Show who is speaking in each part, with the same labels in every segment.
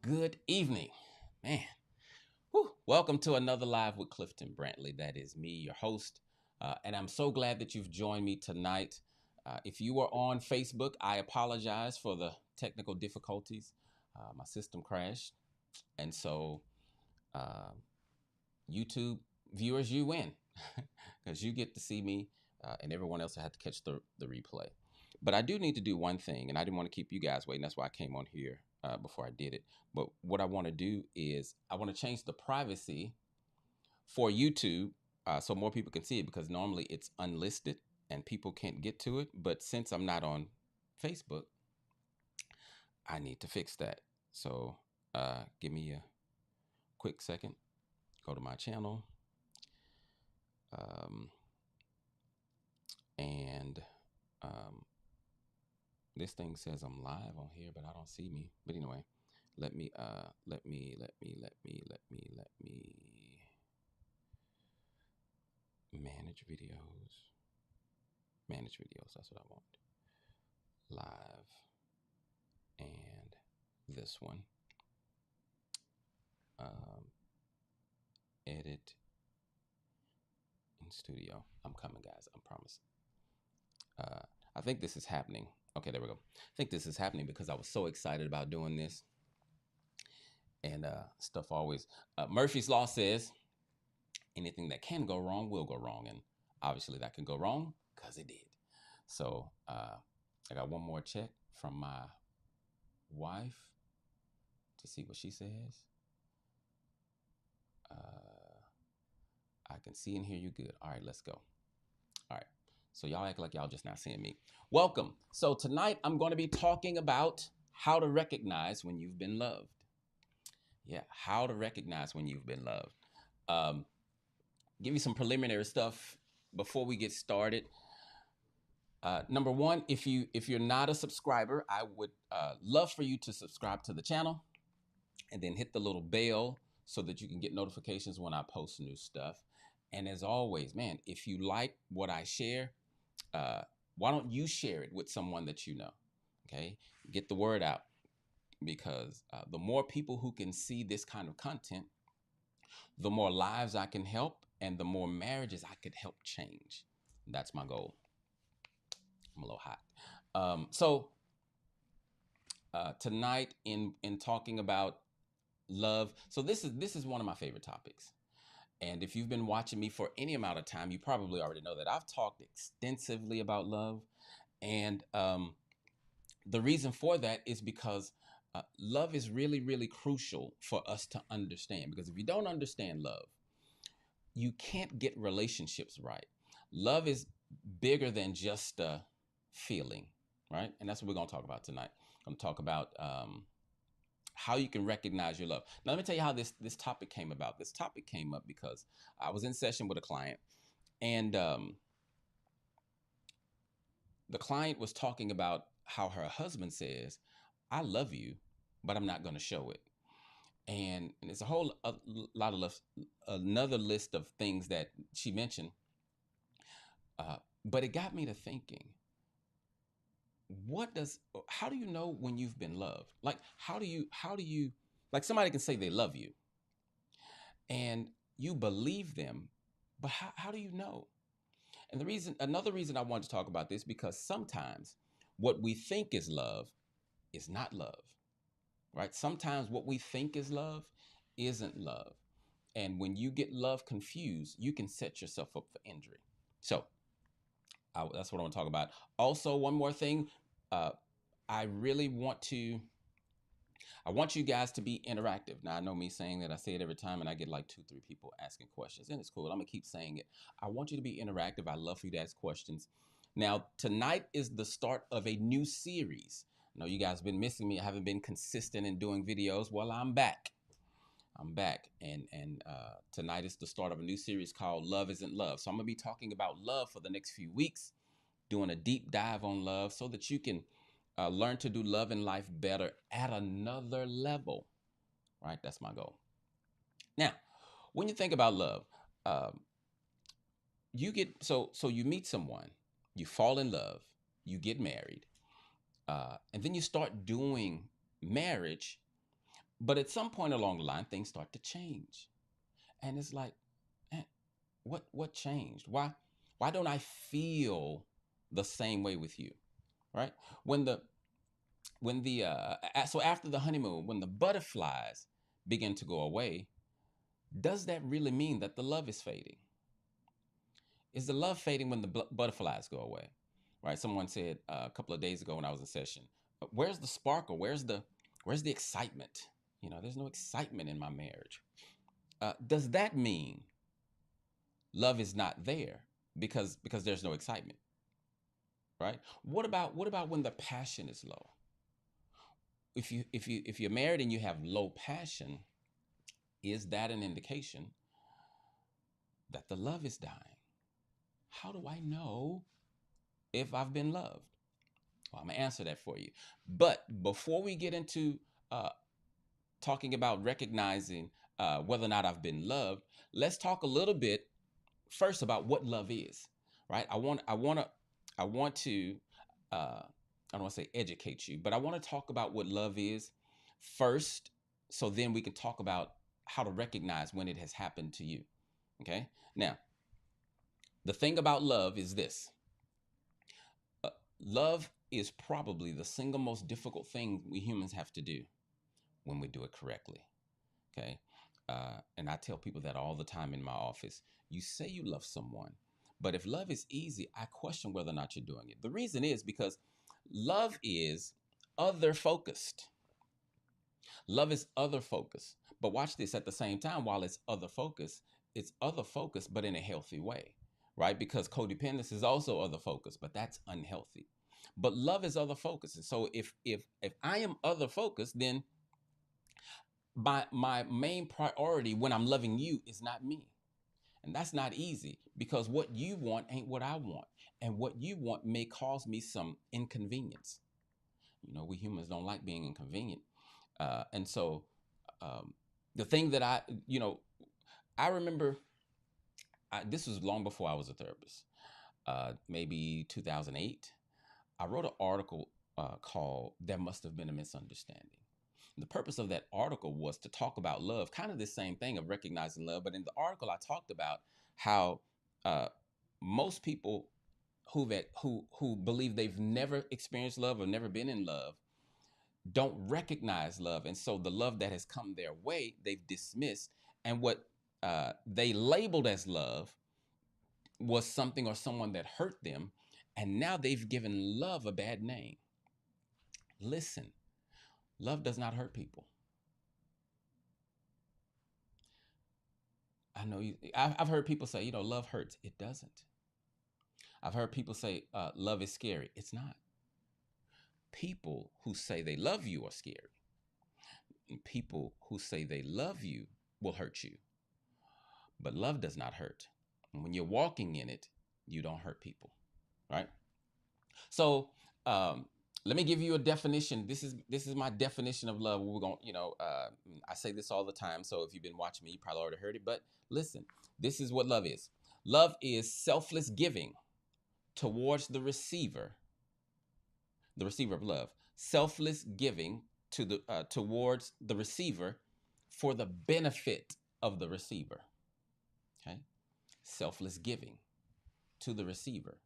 Speaker 1: Good evening, man. Welcome to another live with Clifton Brantley. That is me, your host, and I'm so glad that you've joined me tonight. If you are on Facebook, I apologize for the technical difficulties. My system crashed, and so uh, YouTube viewers, you win because you get to see me, and everyone else will have to catch the replay. But I do need to do one thing, and I didn't want to keep you guys waiting. That's why I came on here before I did it. But what I want to do is I want to change the privacy for YouTube so more people can see it, because normally it's unlisted and people can't get to it. But since I'm not on Facebook, I need to fix that. So give me a quick second. Go to my channel. And this thing says I'm live on here, but I don't see me. But anyway, let me manage videos. Manage videos, that's what I want. Live and this one. Edit in studio. I'm coming, guys. I promise. I think this is happening. Okay, there we go. I think this is happening because I was so excited about doing this. And stuff always. Murphy's Law says anything that can go wrong will go wrong. And obviously that can go wrong because it did. So I got one more check from my wife to see what she says. I can see and hear you good. All right, let's go. All right. So y'all act like y'all just not seeing me. Welcome. So tonight I'm going to be talking about how to recognize when you've been loved. Yeah, how to recognize when you've been loved. Give you some preliminary stuff before we get started. Number one, if you're not a subscriber, I would love for you to subscribe to the channel and then hit the little bell so that you can get notifications when I post new stuff. And as always, man, if you like what I share, why don't you share it with someone that you know? Okay, get the word out, because the more people who can see this kind of content, the more lives I can help and the more marriages I could help change. That's my goal. I'm a little hot. So tonight in talking about love, so this is one of my favorite topics. And if you've been watching me for any amount of time, you probably already know that I've talked extensively about love. And the reason for that is because love is really, really crucial for us to understand. Because if you don't understand love, you can't get relationships right. Love is bigger than just a feeling, right? And that's what we're going to talk about tonight. I'm going to talk about how you can recognize your love. Now, let me tell you how this topic came about. This topic came up because I was in session with a client, and the client was talking about how her husband says, "I love you, but I'm not going to show it." And it's a lot of another list of things that she mentioned. But it got me to thinking, how do you know when you've been loved? Like, how do you, like, somebody can say they love you and you believe them, but how do you know? And another reason I wanted to talk about this, because sometimes what we think is love is not love, right? Sometimes what we think is love isn't love. And when you get love confused, you can set yourself up for injury. So that's what I want to talk about. Also, one more thing. I really want you guys to be interactive. Now, I know me saying that, I say it every time, and I get like 2-3 people asking questions, and it's cool. I'm going to keep saying it. I want you to be interactive. I love for you to ask questions. Now, tonight is the start of a new series. I know you guys have been missing me. I haven't been consistent in doing videos. Well, I'm back. And tonight is the start of a new series called Love Isn't Love. So I'm going to be talking about love for the next few weeks, doing a deep dive on love so that you can learn to do love and life better at another level, right? That's my goal. Now, when you think about love, you get, so you meet someone, you fall in love, you get married, and then you start doing marriage But at some point along the line, things start to change. And it's like, "Eh, what changed? Why don't I feel the same way with you?" Right? When the so after the honeymoon, when the butterflies begin to go away, does that really mean that the love is fading? Is the love fading when the butterflies go away? Right? Someone said a couple of days ago when I was in session, "Where's the sparkle? Where's the excitement? There's no excitement in my marriage." Does that mean love is not there because there's no excitement? Right? What about when the passion is low? If you're married and you have low passion, is that an indication that the love is dying? How do I know if I've been loved? Well, I'm gonna answer that for you. But before we get into uh, talking about recognizing whether or not I've been loved, let's talk a little bit first about what love is. Right? I want to I don't want to say educate you, but I want to talk about what love is first, so then we can talk about how to recognize when it has happened to you. Okay? Now, the thing about love is this: uh, love is probably the single most difficult thing we humans have to do when we do it correctly. Okay? And I tell people that all the time in my office. You say you love someone, but if love is easy, I question whether or not you're doing it. The reason is because love is other focused. Love is other focused. But watch this, at the same time, while it's other focused, but in a healthy way, right? Because codependence is also other focused, but that's unhealthy. But love is other focused. And so if I am other focused, then my main priority when I'm loving you is not me. And that's not easy because what you want ain't what I want. And what you want may cause me some inconvenience. We humans don't like being inconvenient. And so um, the thing that I remember, this was long before I was a therapist, maybe 2008. I wrote an article called "There Must Have Been a Misunderstanding." The purpose of that article was to talk about love, kind of the same thing of recognizing love. But in the article, I talked about how uh, most people who believe they've never experienced love or never been in love don't recognize love, and so the love that has come their way they've dismissed, and what they labeled as love was something or someone that hurt them, and now they've given love a bad name. Listen, love does not hurt people. I know I've heard people say, love hurts. It doesn't. I've heard people say, love is scary. It's not. People who say they love you are scary. And people who say they love you will hurt you. But love does not hurt. And when you're walking in it, you don't hurt people. Right? So um, let me give you a definition. This is my definition of love. We're going, I say this all the time. So if you've been watching me, you probably already heard it. But listen, this is what love is. Love is selfless giving towards the receiver of love. Selfless giving towards the receiver for the benefit of the receiver. Okay, selfless giving to the receiver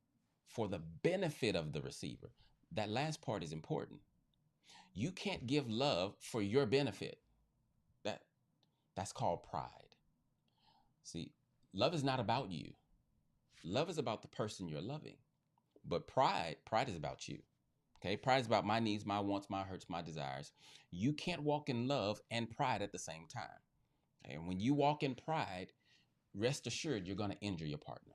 Speaker 1: for the benefit of the receiver. That last part is important. You can't give love for your benefit. That that's called pride. See, love is not about you. Love is about the person you're loving. But pride is about you. Okay? Pride is about my needs, my wants, my hurts, my desires. You can't walk in love and pride at the same time. Okay? And when you walk in pride, rest assured you're going to injure your partner.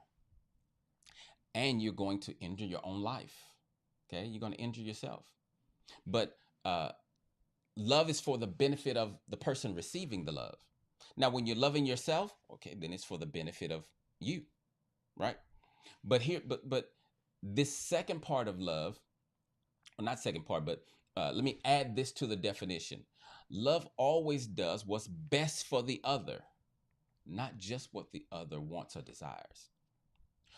Speaker 1: And you're going to injure your own life. Okay? You're going to injure yourself. But love is for the benefit of the person receiving the love. Now, when you're loving yourself, okay, then it's for the benefit of you, right? But this second part of love, or not second part, but let me add this to the definition. Love always does what's best for the other, not just what the other wants or desires.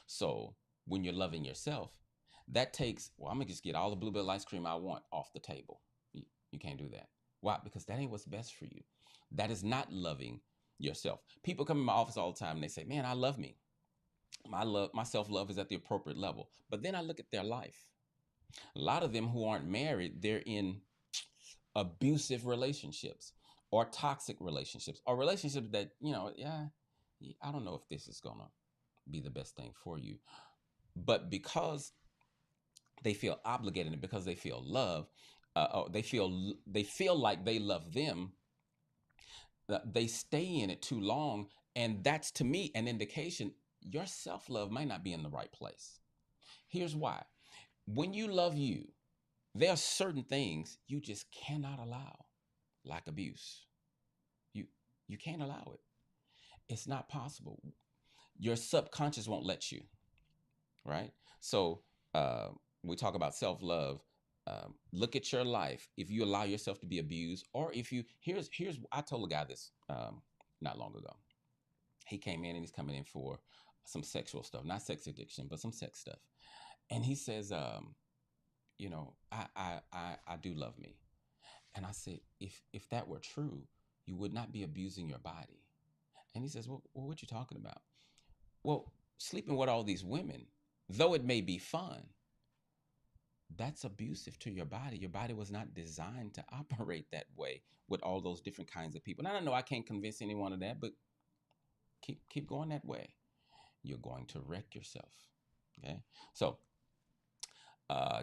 Speaker 1: So when you're loving yourself, that takes, well, I'm gonna just get all the bluebell ice cream I want off the table. You can't do that. Why? Because that ain't what's best for you. That is not loving yourself. People come in my office all the time and they say, man, I love me. My self-love is at the appropriate level. But then I look at their life. A lot of them who aren't married, they're in abusive relationships or toxic relationships or relationships that, yeah, I don't know if this is going to be the best thing for you. But because they feel obligated and because they feel love, they feel like they love them, they stay in it too long. And that's, to me, an indication your self-love might not be in the right place. Here's why. When you love you, there are certain things you just cannot allow, like abuse. You you can't allow it. It's not possible. Your subconscious won't let you, right? So uh, we talk about self-love. Look at your life. If you allow yourself to be abused, or if you here's I told a guy this not long ago. He came in and he's coming in for some sexual stuff, not sex addiction, but some sex stuff. And he says, I do love me. And I said, if that were true, you would not be abusing your body. And he says, well, what you talking about? Well, sleeping with all these women, though it may be fun, that's abusive to your body. Your body was not designed to operate that way with all those different kinds of people. And I don't know, I can't convince anyone of that, but keep going that way. You're going to wreck yourself. Okay. So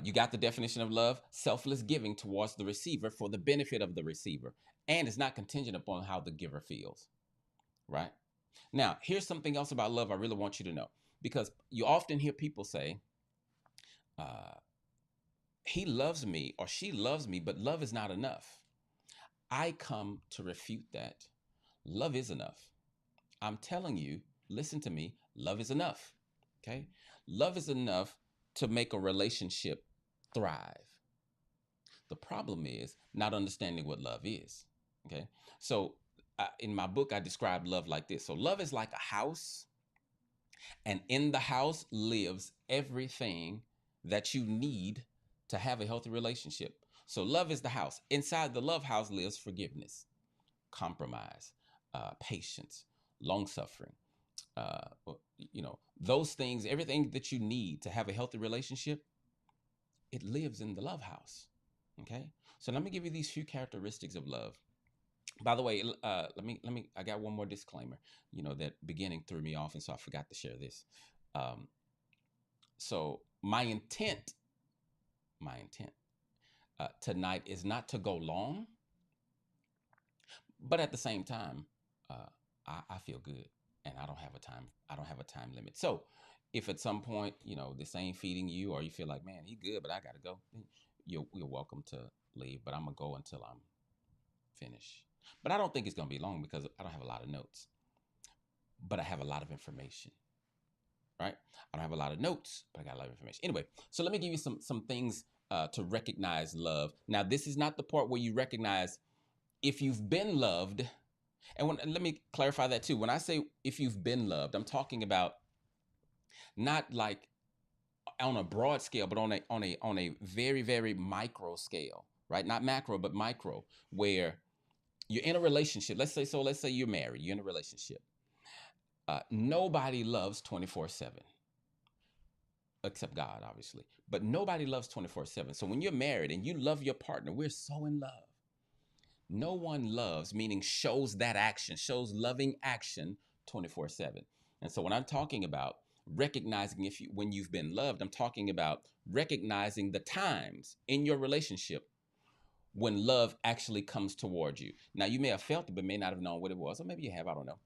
Speaker 1: you got the definition of love: selfless giving towards the receiver for the benefit of the receiver. And it's not contingent upon how the giver feels. Right. Now, here's something else about love I really want you to know, because you often hear people say, uh, he loves me or she loves me, but love is not enough. I come to refute that. Love is enough. I'm telling you, listen to me, love is enough. Okay? Love is enough to make a relationship thrive. The problem is not understanding what love is. Okay? So, in my book, I describe love like this. So, love is like a house, and in the house lives everything that you need to have a healthy relationship. So, love is the house. Inside the love house lives forgiveness, compromise, patience, long suffering. Uh, those things, everything that you need to have a healthy relationship, it lives in the love house. Okay. So let me give you these few characteristics of love. By the way, I got one more disclaimer. That beginning threw me off, and so I forgot to share this. Um, so my intent tonight is not to go long, but at the same time, I feel good, and I don't have a time limit. So if at some point, this ain't feeding you, or you feel like, man, he good, but I gotta go, you're welcome to leave. But I'm gonna go until I'm finished. But I don't think it's gonna be long because I don't have a lot of notes, but I have a lot of information. Right? I don't have a lot of notes, but I got a lot of information. Anyway, so let me give you some things to recognize love. Now, this is not the part where you recognize if you've been loved. And let me clarify that too. When I say if you've been loved, I'm talking about not like on a broad scale, but on a very, very micro scale, right? Not macro, but micro, where you're in a relationship. Let's say you're married, you're in a relationship. Nobody loves 24/7, except God, obviously. But nobody loves 24/7. So when you're married and you love your partner, we're so in love. No one loves, meaning shows that action, shows loving action 24/7. And so when I'm talking about recognizing when you've been loved, I'm talking about recognizing the times in your relationship when love actually comes toward you. Now, you may have felt it, but may not have known what it was, or maybe you have, I don't know.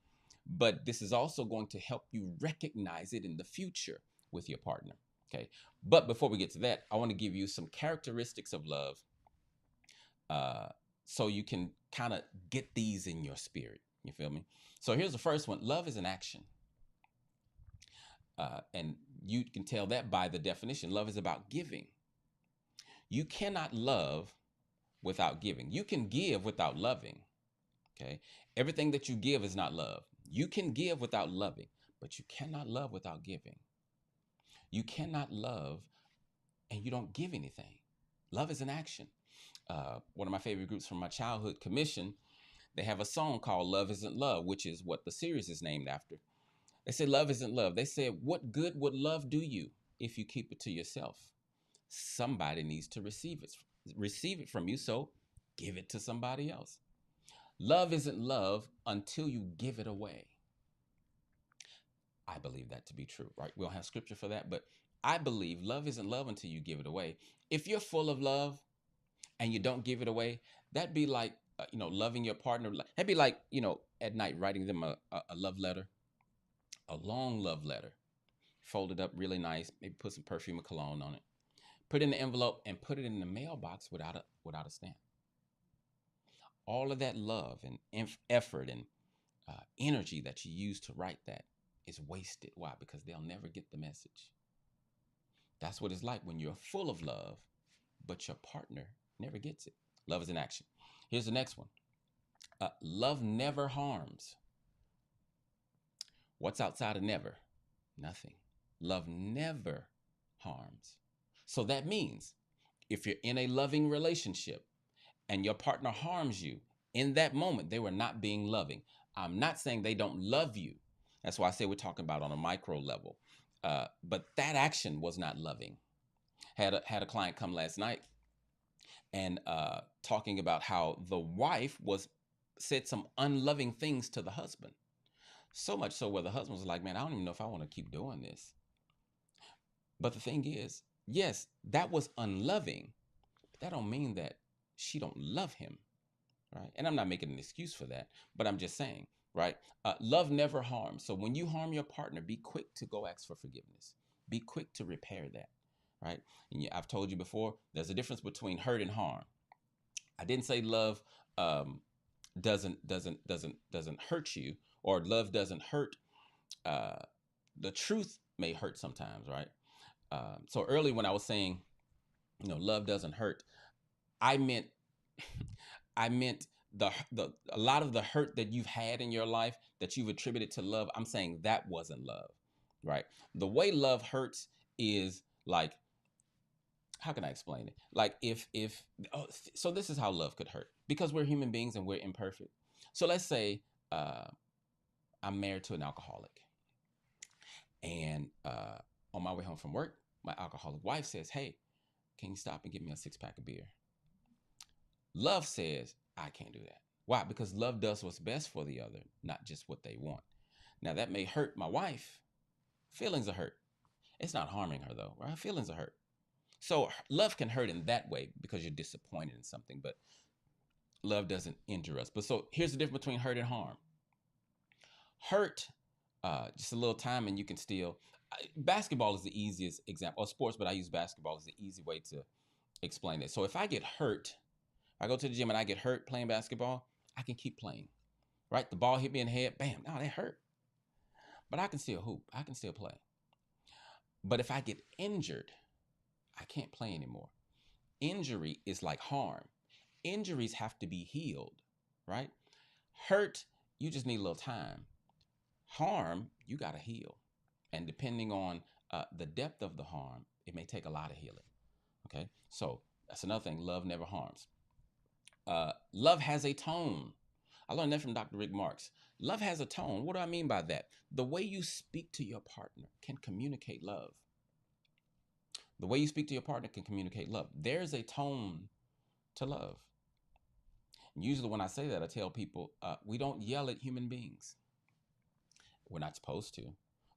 Speaker 1: But this is also going to help you recognize it in the future with your partner. Okay. But before we get to that, I want to give you some characteristics of love, uh, so you can kind of get these in your spirit. You feel me? So here's the first one. Love is an action. And you can tell that by the definition. Love is about giving. You cannot love without giving. You can give without loving. Okay. Everything that you give is not love. You can give without loving, but you cannot love without giving. You cannot love and you don't give anything. Love is an action. one of my favorite groups from my childhood, Commission. They have a song called Love Isn't Love, which is what the series is named after. They say love isn't love. They said, what good would love do you if you keep it to yourself? Somebody needs to receive it from you, so give it to somebody else. Love isn't love until you give it away. I believe that to be true, right? We don't have scripture for that, but I believe love isn't love until you give it away. If you're full of love and you don't give it away, that'd be like, loving your partner. That'd be like, at night writing them a love letter, a long love letter, folded up really nice, maybe put some perfume or cologne on it, put it in the envelope and put it in the mailbox without a stamp. All of that love and effort and energy that you use to write that is wasted. Why? Because they'll never get the message. That's what it's like when you're full of love, but your partner never gets it. Love is in action. Here's the next one. Love never harms. What's outside of never? Nothing. Love never harms. So that means if you're in a loving relationship and your partner harms you, in that moment, they were not being loving. I'm not saying they don't love you. That's why I say we're talking about on a micro level. But that action was not loving. Had a client come last night and talking about how the wife said some unloving things to the husband. So much so where the husband was like, man, I don't even know if I want to keep doing this. But the thing is, yes, that was unloving, but that don't mean that she don't love him, right? And I'm not making an excuse for that, but I'm just saying, right? Love never harms. So when you harm your partner, be quick to go ask for forgiveness. Be quick to repair that, right? And I've told you before, there's a difference between hurt and harm. I didn't say love doesn't hurt you, or love doesn't hurt. The truth may hurt sometimes, right? So early when I was saying, love doesn't hurt, I meant the a lot of the hurt that you've had in your life that you've attributed to love. I'm saying that wasn't love, right? The way love hurts is like, how can I explain it? Like so this is how love could hurt, because we're human beings and we're imperfect. So let's say I'm married to an alcoholic, and on my way home from work, my alcoholic wife says, hey, can you stop and get me a 6-pack of beer? Love says, I can't do that. Why? Because love does what's best for the other, not just what they want. Now, that may hurt my wife. Feelings are hurt. It's not harming her, though, right? Feelings are hurt. So love can hurt in that way because you're disappointed in something, but love doesn't injure us. But so here's the difference between hurt and harm. Hurt, just a little time and you can still... Basketball is the easiest example, or sports, but I use basketball as the easy way to explain it. So if I get hurt, I go to the gym and I get hurt playing basketball, I can keep playing, right? The ball hit me in the head, bam, that hurt. But I can still hoop, I can still play. But if I get injured, I can't play anymore. Injury is like harm. Injuries have to be healed, right? Hurt, you just need a little time. Harm, you got to heal. And depending on the depth of the harm, it may take a lot of healing, okay? So that's another thing, love never harms. Love has a tone. I learned that from Dr. Rick Marks. Love has a tone. What do I mean by that? The way you speak to your partner can communicate love. The way you speak to your partner can communicate love. There's a tone to love. And usually when I say that, I tell people, we don't yell at human beings. We're not supposed to.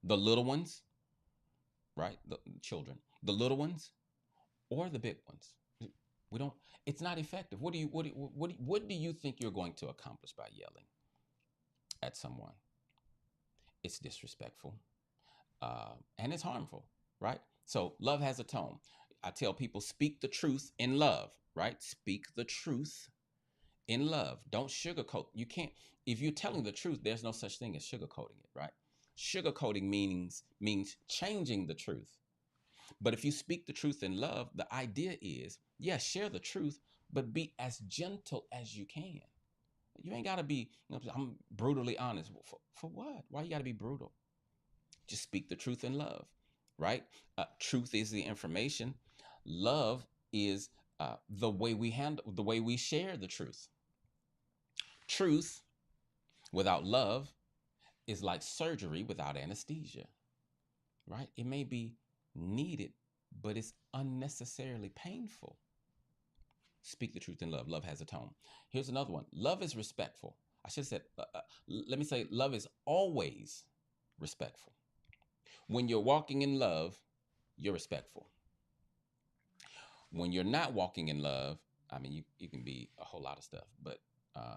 Speaker 1: The little ones, right? The children, the little ones or the big ones. We don't, it's not effective. What do you think you're going to accomplish by yelling at someone? It's disrespectful, and it's harmful, right? So love has a tone. I tell people, speak the truth in love, right? Speak the truth in love. Don't sugarcoat. You can't, if you're telling the truth, there's no such thing as sugarcoating it, right? Sugarcoating means changing the truth. But if you speak the truth in love, the idea is, yes, share the truth, but be as gentle as you can. You ain't got to be, I'm brutally honest. For what? Why you got to be brutal? Just speak the truth in love, right? Truth is the information. Love is the way we handle, the way we share the truth. Truth without love is like surgery without anesthesia, right? It may be needed, but it's unnecessarily painful. Speak the truth in love. Love has a tone. Here's another one. Love is respectful. I should have said, let me say, love is always respectful. When you're walking in love, you're respectful. When you're not walking in love, I mean, you can be a whole lot of stuff, but uh,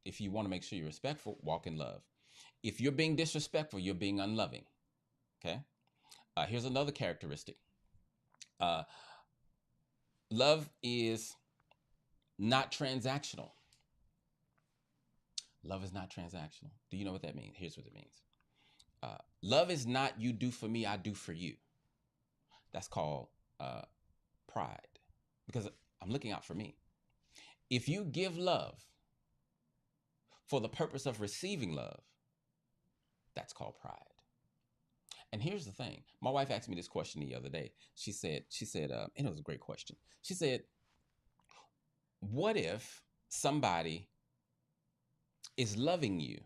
Speaker 1: if you want to make sure you're respectful, walk in love. If you're being disrespectful, you're being unloving. Okay. Here's another characteristic. Uh, Love is not transactional. Love is not transactional. Do you know what that means? Here's what it means. Love is not you do for me, I do for you. That's called pride, because I'm looking out for me. If you give love for the purpose of receiving love, that's called pride. And here's the thing. My wife asked me this question the other day. She said, and it was a great question. She said, what if somebody is loving you,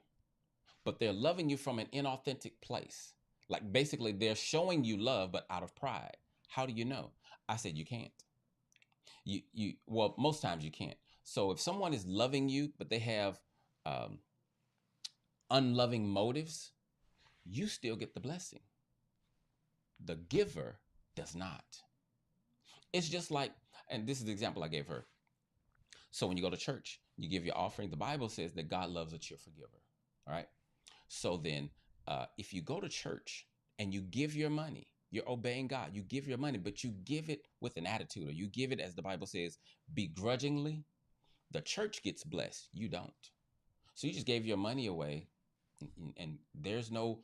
Speaker 1: but they're loving you from an inauthentic place? Like basically they're showing you love, but out of pride. How do you know? I said, you can't. Well, most times you can't. So if someone is loving you, but they have um, unloving motives, you still get the blessing. The giver does not. It's just like, and this is the example I gave her. So when you go to church, you give your offering. The Bible says that God loves a cheerful giver. All right. So then, if you go to church and you give your money, you're obeying God. You give your money, but you give it with an attitude, or you give it, as the Bible says, begrudgingly. The church gets blessed. You don't. So you just gave your money away, and there's no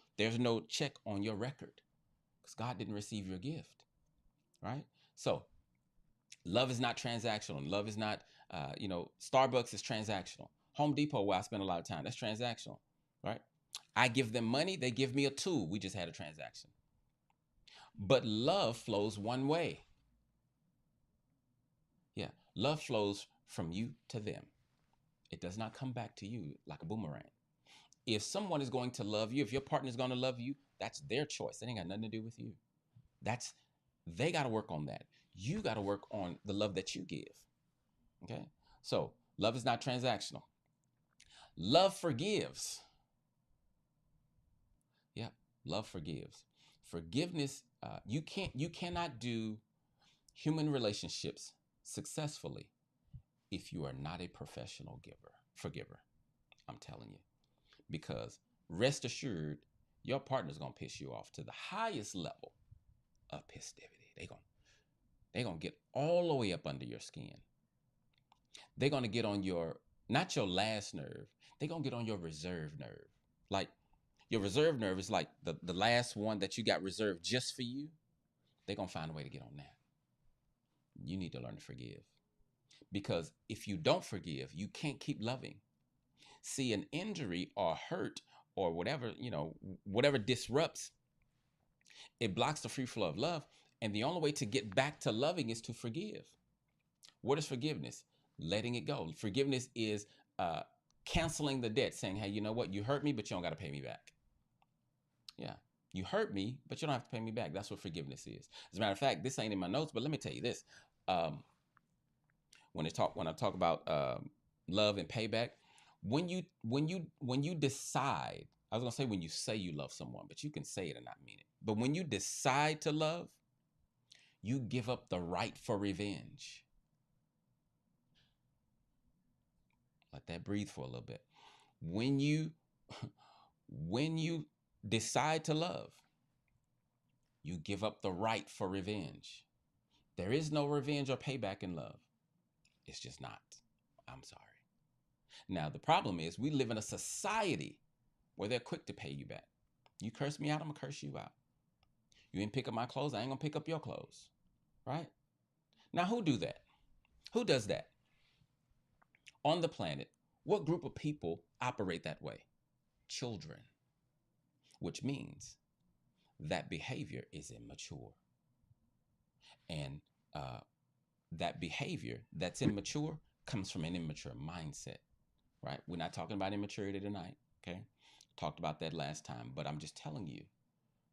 Speaker 1: check on your record because God didn't receive your gift, right? So love is not transactional. Love is not, Starbucks is transactional. Home Depot, where I spend a lot of time, that's transactional, right? I give them money, they give me a tool. We just had a transaction. But love flows one way. Yeah, love flows from you to them. It does not come back to you like a boomerang. If someone is going to love you, if your partner is going to love you, that's their choice. It ain't got nothing to do with you. They got to work on that. You got to work on the love that you give. Okay. So love is not transactional. Love forgives. Yep. Love forgives. Forgiveness. You cannot do human relationships successfully if you are not a professional forgiver. I'm telling you, because rest assured, your partner's gonna piss you off to the highest level of festivity. They gonna get all the way up under your skin. They're gonna get on your, not your last nerve. They're gonna get on your reserve nerve. Like your reserve nerve is like the last one that you got reserved just for you. They're gonna find a way to get on that. You need to learn to forgive. Because if you don't forgive, you can't keep loving. See, an injury or hurt or whatever, whatever disrupts, it blocks the free flow of love. And the only way to get back to loving is to forgive. What is forgiveness? Letting it go. Forgiveness is canceling the debt, saying, hey, you know what? You hurt me, but you don't got to pay me back. Yeah. You hurt me, but you don't have to pay me back. That's what forgiveness is. As a matter of fact, this ain't in my notes, but let me tell you this. When I talk about love and payback, when you decide, I was gonna say when you say you love someone, but you can say it and not mean it. But when you decide to love, you give up the right for revenge. Let that breathe for a little bit. When you when you decide to love, you give up the right for revenge. There is no revenge or payback in love. It's just not. I'm sorry. Now, the problem is we live in a society where they're quick to pay you back. You curse me out, I'm going to curse you out. You ain't pick up my clothes, I ain't going to pick up your clothes. Right? Now, who do that? Who does that? On the planet, what group of people operate that way? Children. Which means that behavior is immature. And that behavior that's immature comes from an immature mindset, right? We're not talking about immaturity tonight, okay? Talked about that last time, but I'm just telling you,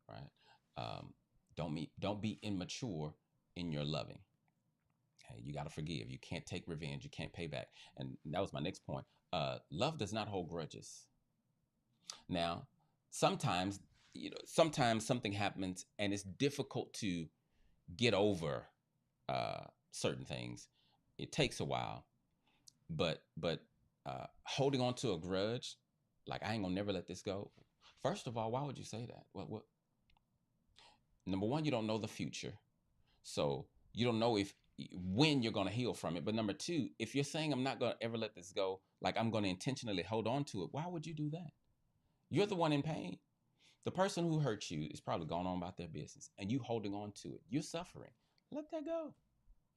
Speaker 1: right? Um, don't be immature in your loving. Okay, you got to forgive. You can't take revenge. You can't pay back. And that was my next point. Love does not hold grudges. Now, sometimes, sometimes something happens and it's difficult to get over certain things. It takes a while, but holding on to a grudge, like I ain't gonna never let this go. First of all, why would you say that? What? Number one, you don't know the future, so you don't know if when you're gonna heal from it. But number two, if you're saying I'm not gonna ever let this go, like I'm gonna intentionally hold on to it, why would you do that? You're the one in pain. The person who hurt you is probably going on about their business, and you holding on to it. You're suffering. Let that go.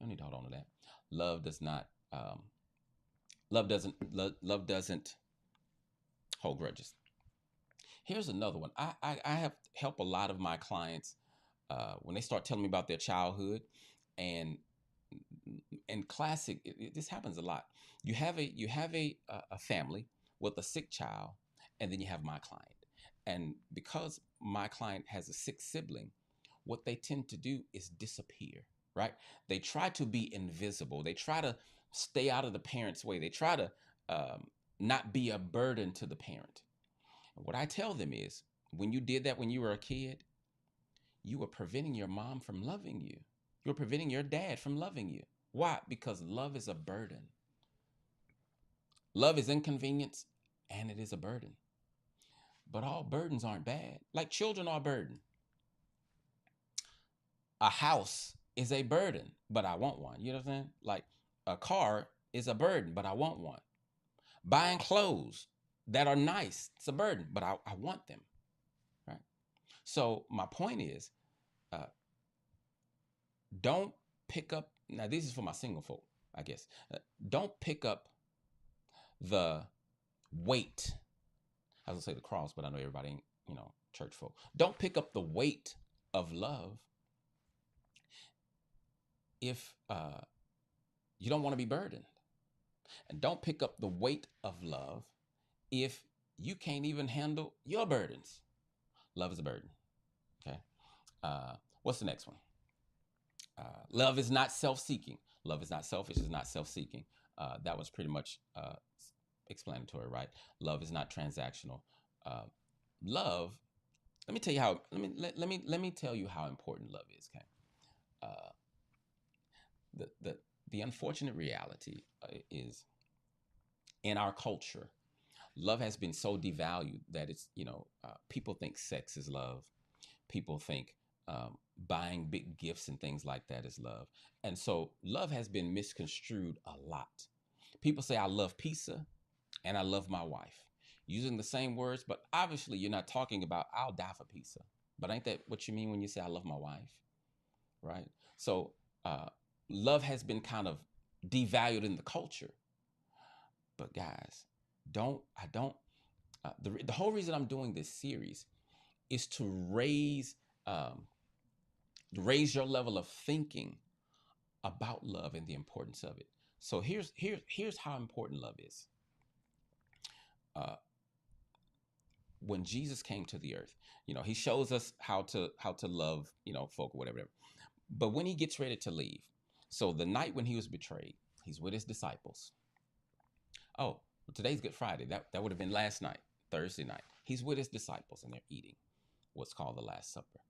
Speaker 1: You don't need to hold on to that. Love does not. Love doesn't hold grudges. Here's another one. I have helped a lot of my clients when they start telling me about their childhood, and classic. This happens a lot. You have a family with a sick child, and then you have my client. And because my client has a sick sibling, what they tend to do is disappear. Right? They try to be invisible. They try to stay out of the parent's way. They try to not be a burden to the parent. What I tell them is, when you did that when you were a kid, you were preventing your mom from loving you. You were preventing your dad from loving you. Why? Because love is a burden. Love is inconvenience and it is a burden. But all burdens aren't bad. Like children are a burden. A house is a burden, but I want one. You know what I'm saying? Like a car is a burden, but I want one. Buying clothes that are nice, it's a burden, but I want them. Right? So my point is, uh, don't pick up. Now this is for my single folk, I guess. Don't pick up the weight. I was gonna say the cross, but I know everybody ain't, church folk. Don't pick up the weight of love if you don't want to be burdened, and don't pick up the weight of love if you can't even handle your burdens. Love is a burden. Okay. What's the next one? Love is not self-seeking. Love is not selfish. It's not self-seeking. That was pretty much explanatory, right? Love is not transactional. Uh, love. Let me tell you how. Let me tell you how important love is. Okay. Uh, the unfortunate reality is, in our culture, love has been so devalued that it's, people think sex is love. People think buying big gifts and things like that is love. And so love has been misconstrued a lot. People say, I love pizza and I love my wife, using the same words, but obviously you're not talking about I'll die for pizza. But ain't that what you mean when you say I love my wife? Right? So uh, love has been kind of devalued in the culture. But guys, I don't, the whole reason I'm doing this series is to um, raise your level of thinking about love and the importance of it. So here's how important love is. Uh, when Jesus came to the earth, he shows us how to love, folk or whatever. But when he gets ready to leave, so the night when he was betrayed, he's with his disciples. Oh, well, today's Good Friday. That would have been last night, Thursday night. He's with his disciples and they're eating what's called the Last Supper,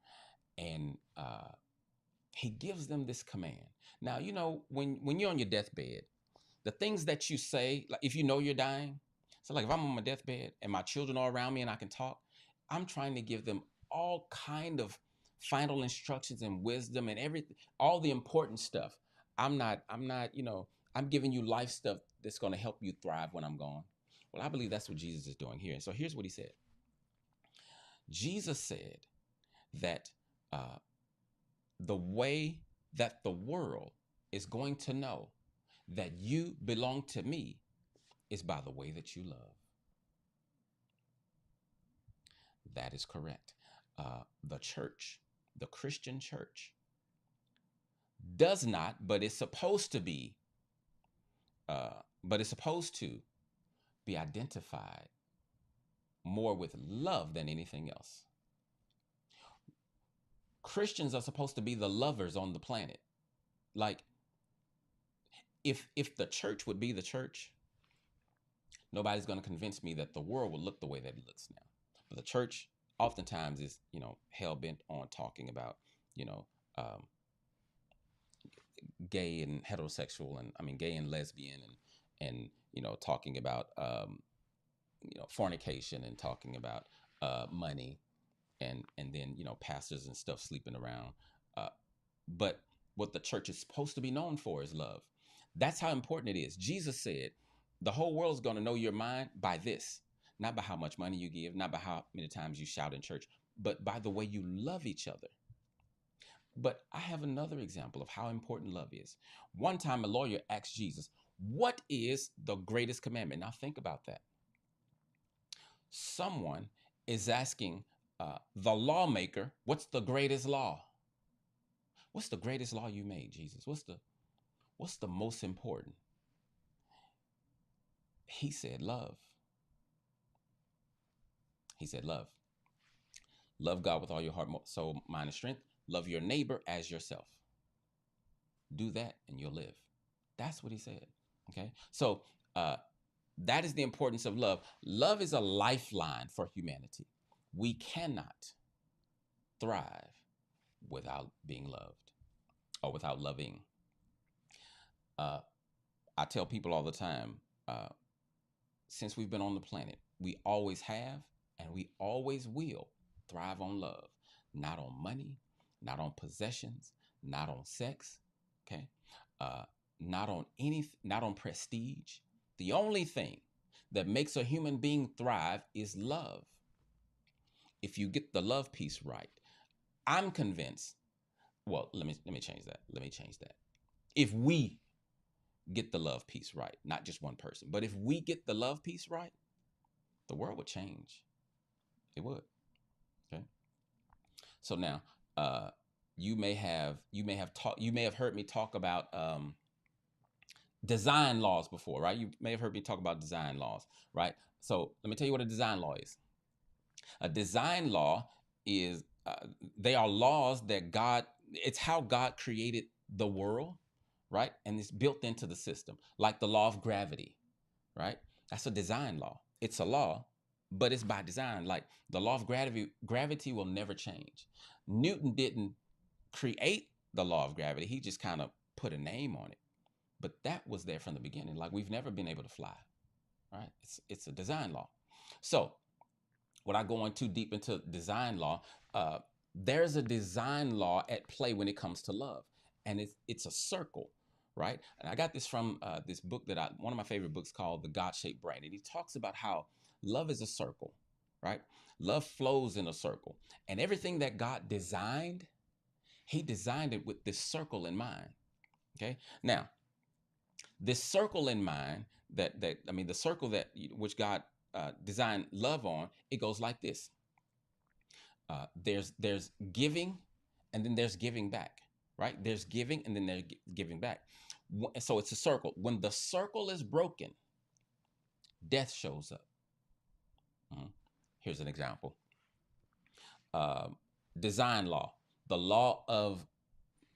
Speaker 1: and he gives them this command. Now, when you're on your deathbed, the things that you say, like if you know you're dying, so like if I'm on my deathbed and my children are around me and I can talk, I'm trying to give them all kind of final instructions and wisdom and everything, all the important stuff. I'm not, I'm giving you life stuff that's going to help you thrive when I'm gone. Well, I believe that's what Jesus is doing here. And so here's what he said. Jesus said that the way that the world is going to know that you belong to me is by the way that you love. That is correct. The church, the Christian church, does not, but it's supposed to be, but it's supposed to be identified more with love than anything else. Christians are supposed to be the lovers on the planet. Like, if the church would be the church, nobody's going to convince me that the world will look the way that it looks now. But the church oftentimes is, hell bent on talking about, you know, um, gay and heterosexual, and I mean gay and lesbian, and talking about fornication, and talking about money, and then pastors and stuff sleeping around. But what the church is supposed to be known for is love. That's how important it is. Jesus said, the whole world's going to know your mind by this, not by how much money you give, not by how many times you shout in church, but by the way you love each other. But I have another example of how important love is. One time a lawyer asked Jesus, what is the greatest commandment? Now think about that. Someone is asking the lawmaker, what's the greatest law? What's the greatest law you made, Jesus? What's the most important? He said love. He said love. Love God with all your heart, soul, mind, and strength. Love your neighbor as yourself. Do that and you'll live. That's what he said. Okay. So that is the importance of love. Love is a lifeline for humanity. We cannot thrive without being loved or without loving. I tell people all the time, since we've been on the planet, we always have and we always will thrive on love, not on money, not on possessions, not on sex, okay, not on prestige. The only thing that makes a human being thrive is love. If you get the love piece right, I'm convinced. Well, let me change that. Let me change that. If we get the love piece right, not just one person, but if we get the love piece right, the world would change. It would. Okay. So now, you may have heard me talk about design laws before, right? You may have heard me talk about design laws, right? So let me tell you what a design law is. A design law is they are laws that it's how God created the world, right? And it's built into the system, like the law of gravity, right? That's a design law. It's a law, but it's by design. Like the law of gravity will never change. Newton didn't create the law of gravity. He just kind of put a name on it. But that was there from the beginning. Like we've never been able to fly, right? It's a design law. So without going too deep into design law, there's a design law at play when it comes to love, and it's a circle, right? And I got this from this book one of my favorite books called The God-Shaped Brain, and he talks about how love is a circle, right? Love flows in a circle, and everything that God designed, he designed it with this circle in mind. Okay, now this circle in mind the circle which God designed love on, it goes like this. There's giving, and then there's giving back, right? There's giving, and then there's giving back. So it's a circle. When the circle is broken, death shows up. Here's an example. Design law, the law of,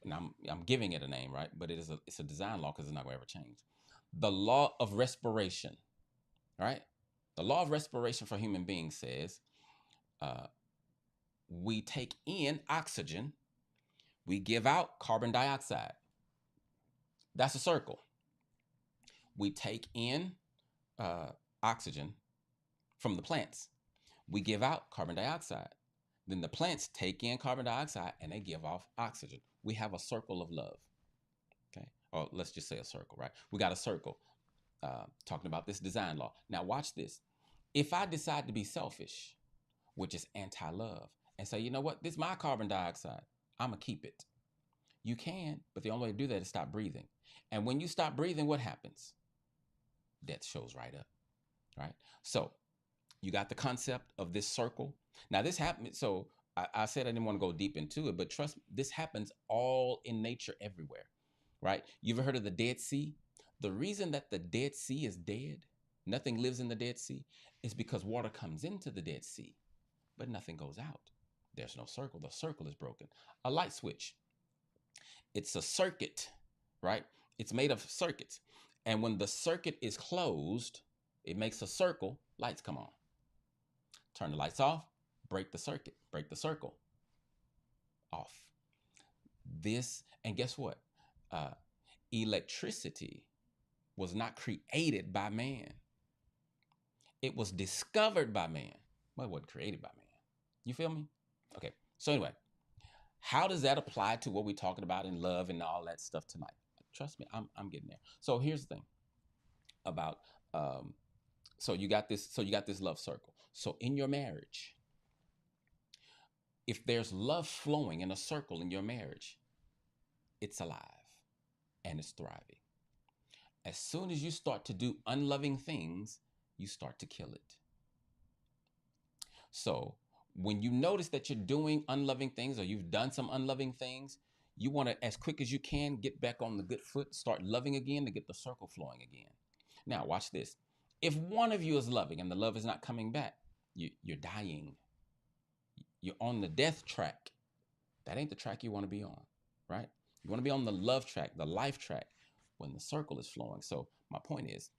Speaker 1: and I'm giving it a name, right? But it's a design law because it's not going to ever change. The law of respiration, right? The law of respiration for human beings says we take in oxygen, we give out carbon dioxide. That's a circle. We take in oxygen from the plants. We give out carbon dioxide. Then the plants take in carbon dioxide and they give off oxygen. We have a circle of love. Okay. Or let's just say a circle, right? We got a circle talking about this design law. Now watch this. If I decide to be selfish, which is anti-love, and say, you know what, this is my carbon dioxide, I'm going to keep it. You can, but the only way to do that is stop breathing. And when you stop breathing, what happens? Death shows right up, right? So you got the concept of this circle. Now this happened. So I said I didn't want to go deep into it, but trust me, this happens all in nature everywhere, right? You ever heard of the Dead Sea? The reason that the Dead Sea is dead, nothing lives in the Dead Sea, is because water comes into the Dead Sea, but nothing goes out. There's no circle. The circle is broken. A light switch, it's a circuit, right? It's made of circuits. And when the circuit is closed, it makes a circle, lights come on. Turn the lights off, break the circuit, break the circle off. This, and guess what? Uh, Electricity was not created by man. It was discovered by man, but it wasn't created by man. You feel me? Okay. So anyway, how does that apply to what we're talking about in love and all that stuff tonight? Trust me, I'm getting there. So here's the thing about so you got this love circle. So in your marriage, if there's love flowing in a circle in your marriage, it's alive and it's thriving. As soon as you start to do unloving things, you start to kill it. So when you notice that you're doing unloving things or you've done some unloving things, you want to, as quick as you can, get back on the good foot, start loving again to get the circle flowing again. Now, watch this. If one of you is loving and the love is not coming back, you're dying. You're on the death track. That ain't the track you want to be on, right? You want to be on the love track, the life track, when the circle is flowing. So my point is,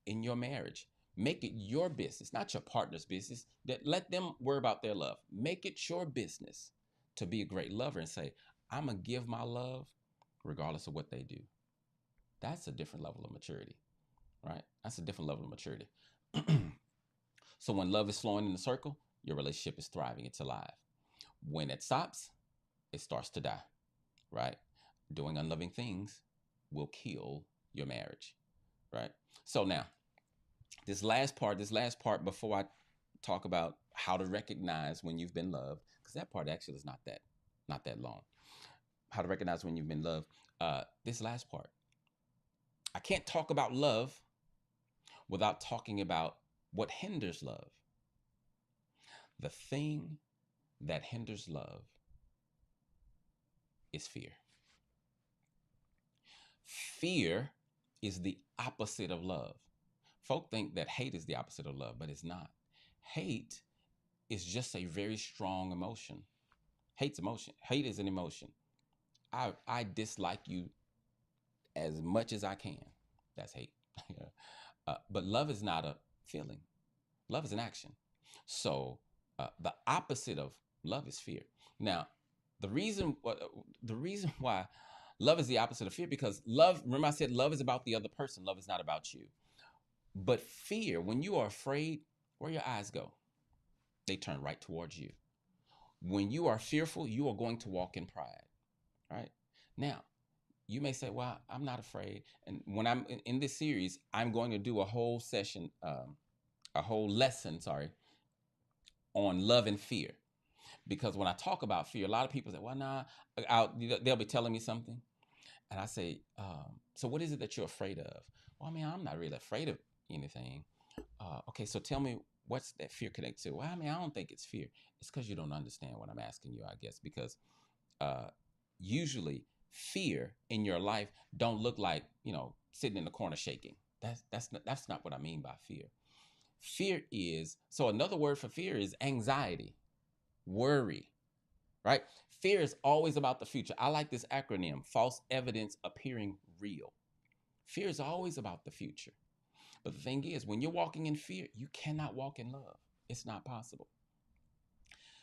Speaker 1: in your marriage, make it your business, not your partner's business. That let them worry about their love. Make it your business to be a great lover and say, I'm gonna give my love regardless of what they do. That's a different level of maturity, right? That's a different level of maturity. So when love is flowing in the circle, your relationship is thriving, it's alive. When it stops, it starts to die, right? Doing unloving things will kill your marriage, right? So now, this last part before I talk about how to recognize when you've been loved, because that part actually is not that long. How to recognize when you've been loved. This last part, I can't talk about love without talking about what hinders love. The thing that hinders love is fear. Fear is the opposite of love. Folk think that hate is the opposite of love, but it's not. Hate is just a very strong emotion. Hate's emotion. Hate is an emotion. I dislike you as much as I can. That's hate. But love is not a feeling. Love is an action. So the opposite of love is fear. Now, the reason why love is the opposite of fear, because love, remember I said love is about the other person. Love is not about you. But fear, when you are afraid, where your eyes go? They turn right towards you. When you are fearful, you are going to walk in pride, right? Now, you may say, well, I'm not afraid. And when I'm in this series, I'm going to do a whole session, a whole lesson, on love and fear. Because when I talk about fear, a lot of people say, well, nah, they'll be telling me something. And I say, so what is it that you're afraid of? Well, I mean, I'm not really afraid of anything. Okay, so tell me, what's that fear connected to? Well, I mean, I don't think it's fear. It's because you don't understand what I'm asking you, I guess, because usually fear in your life don't look like, sitting in the corner shaking. That's not what I mean by fear. Fear is, so another word for fear is anxiety, worry, right? Fear is always about the future. I like this acronym, false evidence appearing real. Fear is always about the future. But the thing is, when you're walking in fear, you cannot walk in love. It's not possible.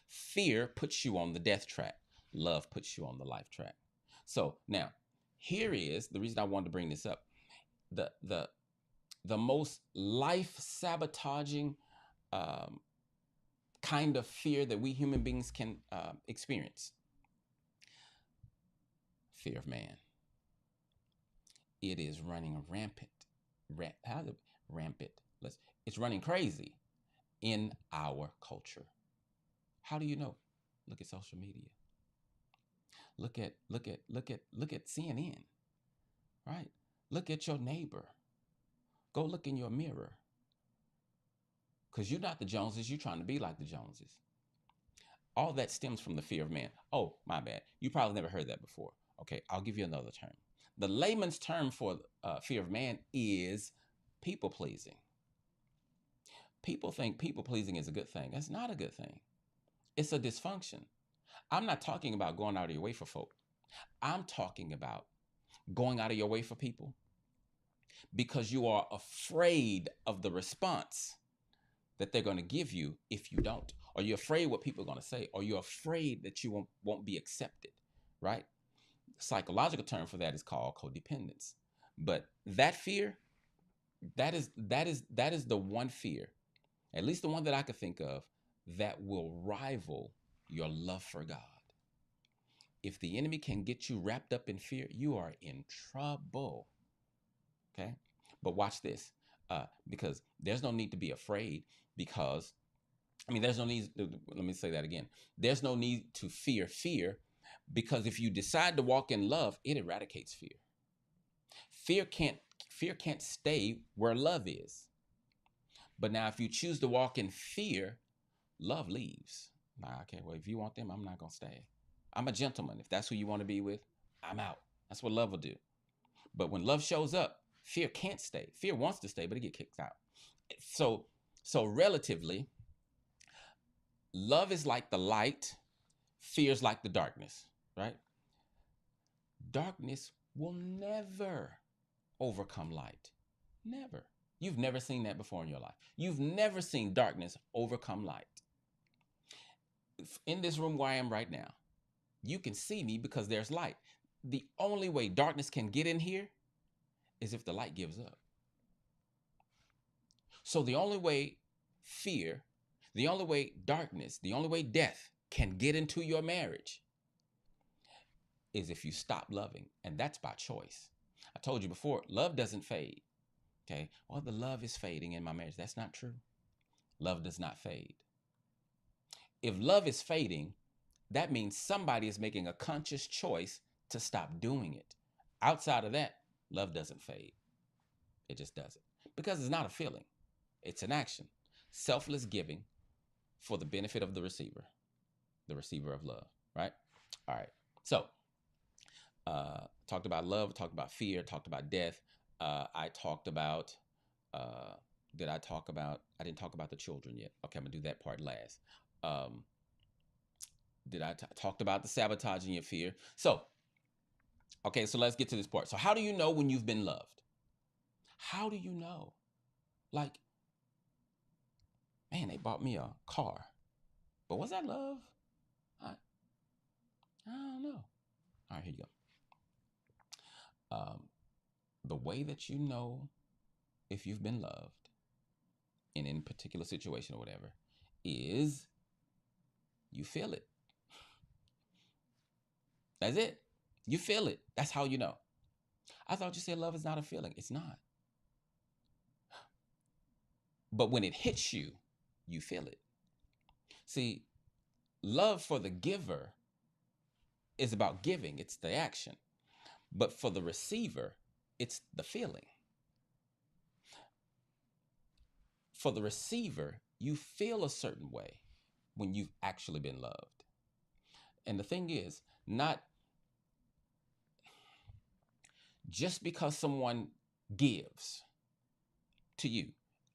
Speaker 1: Fear puts you on the death track. Love puts you on the life track. So now, here is the reason I wanted to bring this up. The most life sabotaging kind of fear that we human beings can experience. Fear of man. It is running rampant. Rampant. It's running crazy in our culture. How do you know? Look at social media. Look at CNN, right? Look at your neighbor. Go look in your mirror. Because you're not the Joneses, you're trying to be like the Joneses. All that stems from the fear of man. Oh, my bad. You probably never heard that before. Okay, I'll give you another term. The layman's term for fear of man is people pleasing. People think people pleasing is a good thing. That's not a good thing. It's a dysfunction. I'm not talking about going out of your way for folk. I'm talking about going out of your way for people because you are afraid of the response that they're going to give you if you don't. Or you're afraid what people are going to say, or you're afraid that you won't be accepted, right? The psychological term for that is called codependence. But that fear, that is the one fear, at least the one that I could think of, that will rival your love for God. If the enemy can get you wrapped up in fear, you are in trouble. Okay? But watch this, because there's no need to be afraid, because, there's no need, let me say that again. There's no need to fear, because if you decide to walk in love, it eradicates fear. Fear can't stay where love is. But now if you choose to walk in fear, love leaves. Nah, okay, well, if you want them, I'm not going to stay. I'm a gentleman. If that's who you want to be with, I'm out. That's what love will do. But when love shows up, fear can't stay. Fear wants to stay, but it gets kicked out. So relatively, love is like the light, fear is like the darkness, right? Darkness will never overcome light. Never. You've never seen that before in your life. You've never seen darkness overcome light. In this room where I am right now, you can see me because there's light. The only way darkness can get in here is if the light gives up. So the only way fear, the only way darkness, the only way death can get into your marriage is if you stop loving. And that's by choice. I told you before, love doesn't fade. Okay. Well, the love is fading in my marriage. That's not true. Love does not fade. If love is fading, that means somebody is making a conscious choice to stop doing it. Outside of that, love doesn't fade. It just doesn't. Because it's not a feeling. It's an action. Selfless giving for the benefit of the receiver of love, right? All right. So, talked about love, talked about fear, talked about death. I talked about, I didn't talk about the children yet. Okay, I'm gonna do that part last. Talked about the sabotaging your fear. So, okay, so let's get to this part. So how do you know when you've been loved? How do you know? Like, man, they bought me a car, but was that love? I don't know. All right, here you go. The way that you know if you've been loved in any particular situation or whatever is you feel it. That's it. You feel it. That's how you know. I thought you said love is not a feeling. It's not. But when it hits you, you feel it. See, love for the giver is about giving. It's the action. But for the receiver, it's the feeling. For the receiver, you feel a certain way when you've actually been loved. And the thing is, not just because someone gives to you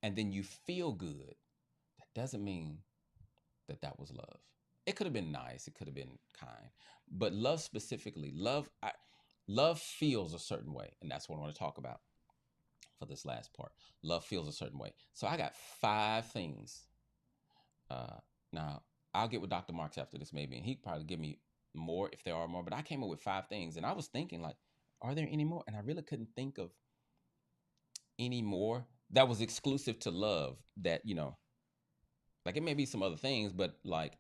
Speaker 1: and then you feel good, that doesn't mean that was love. It could have been nice. It could have been kind. But love specifically, love feels a certain way. And that's what I want to talk about for this last part. Love feels a certain way. So I got 5 things. Now, I'll get with Dr. Marks after this maybe, and he'd probably give me more if there are more. But I came up with 5 things. And I was thinking, like, are there any more? And I really couldn't think of any more that was exclusive to love that, like it may be some other things, but like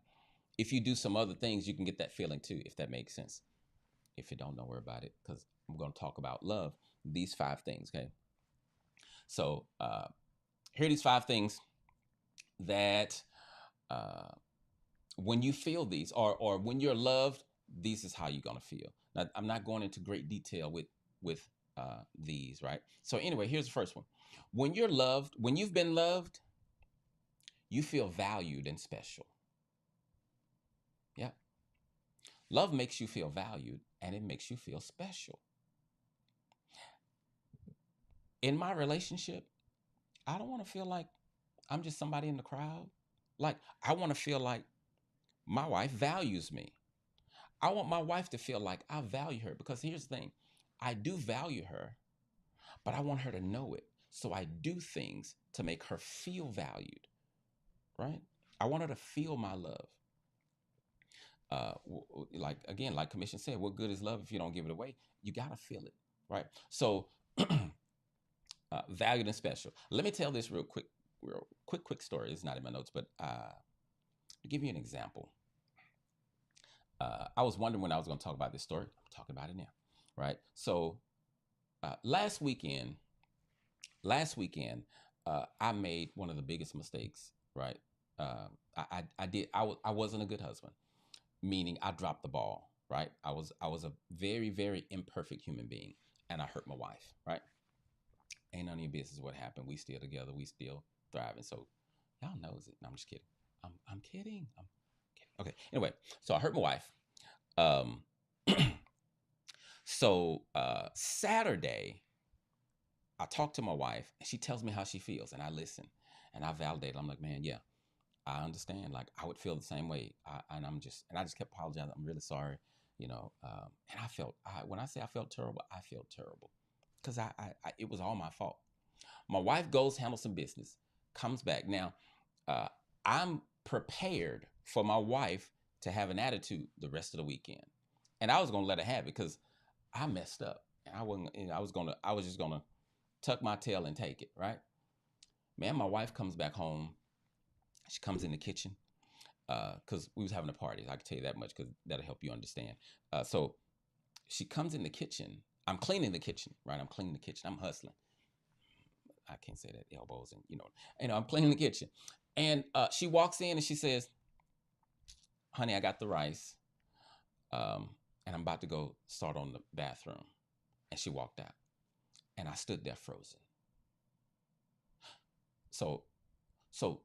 Speaker 1: if you do some other things, you can get that feeling too, if that makes sense. If you don't, don't worry about it, because I'm going to talk about love, these 5 things, okay? So here are these 5 things that when you feel these, or when you're loved, this is how you're going to feel. Now, I'm not going into great detail with these, right? So anyway, here's the first one. When you're loved, when you've been loved, you feel valued and special. Love makes you feel valued and it makes you feel special. In my relationship, I don't want to feel like I'm just somebody in the crowd. Like, I want to feel like my wife values me. I want my wife to feel like I value her, because here's the thing, I do value her, but I want her to know it. So I do things to make her feel valued, right? I want her to feel my love. Like, again, like Commission said, what good is love if you don't give it away? You got to feel it, right? So, valued and special. Let me tell this quick story. It's not in my notes, but to give you an example. I was wondering when I was going to talk about this story. I'm talking about it now, right? So, last weekend, I made one of the biggest mistakes, right? I did. I wasn't a good husband, meaning I dropped the ball, right? I was a very, very imperfect human being, and I hurt my wife, right? Ain't none of your business what happened. We still together. We still thriving. So y'all knows it. No, I'm just kidding. I'm kidding. I'm kidding. Okay. Anyway, so I hurt my wife. Um, so Saturday, I talked to my wife, and she tells me how she feels, and I listen, and I validate. I'm like, man, yeah, I understand. Like, I would feel the same way. And I just kept apologizing. I'm really sorry, and when I say I felt terrible, I felt terrible, because it was all my fault. My wife goes handle some business, comes back. Now, uh, I'm prepared for my wife to have an attitude the rest of the weekend, and I was gonna let her have it because I messed up, and I wasn't. I was just gonna tuck my tail and take it. Right, man. My wife comes back home. She comes in the kitchen because we was having a party. I can tell you that much because that'll help you understand. So she comes in the kitchen. I'm cleaning the kitchen, right? I'm cleaning the kitchen. I'm hustling. I can't say that, elbows, and I'm cleaning the kitchen, and she walks in and she says, "Honey, I got the rice, um, and I'm about to go start on the bathroom." And she walked out, and I stood there frozen. So,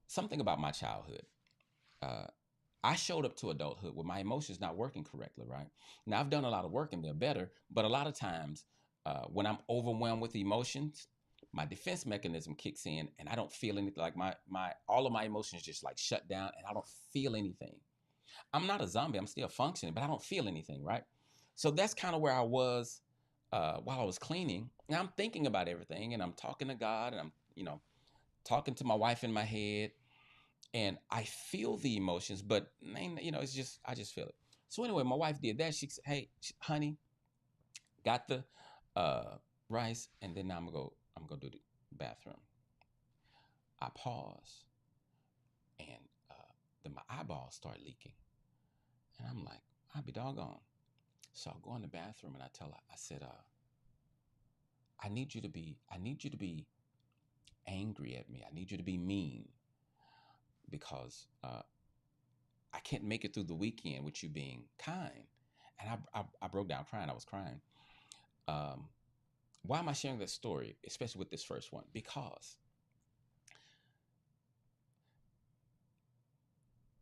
Speaker 1: something about my childhood. Uh, I showed up to adulthood with my emotions not working correctly, right? Now, I've done a lot of work and they're better, but a lot of times when I'm overwhelmed with emotions, my defense mechanism kicks in and I don't feel anything. Like all of my emotions just like shut down and I don't feel anything. I'm not a zombie, I'm still functioning, but I don't feel anything, right? So that's kind of where I was while I was cleaning. Now I'm thinking about everything and I'm talking to God and I'm, talking to my wife in my head, and I feel the emotions, but man, it's just I just feel it. So anyway, my wife did that. She said, "Hey, honey, got the rice, and then now I'm gonna do the bathroom." I pause, and then my eyeballs start leaking, and I'm like, "I'll be doggone." So I go in the bathroom and I tell her, I said, I need you to be angry at me. I need you to be mean because I can't make it through the weekend with you being kind." And I broke down crying. I was crying. Um, why am I sharing that story, especially with this first one? Because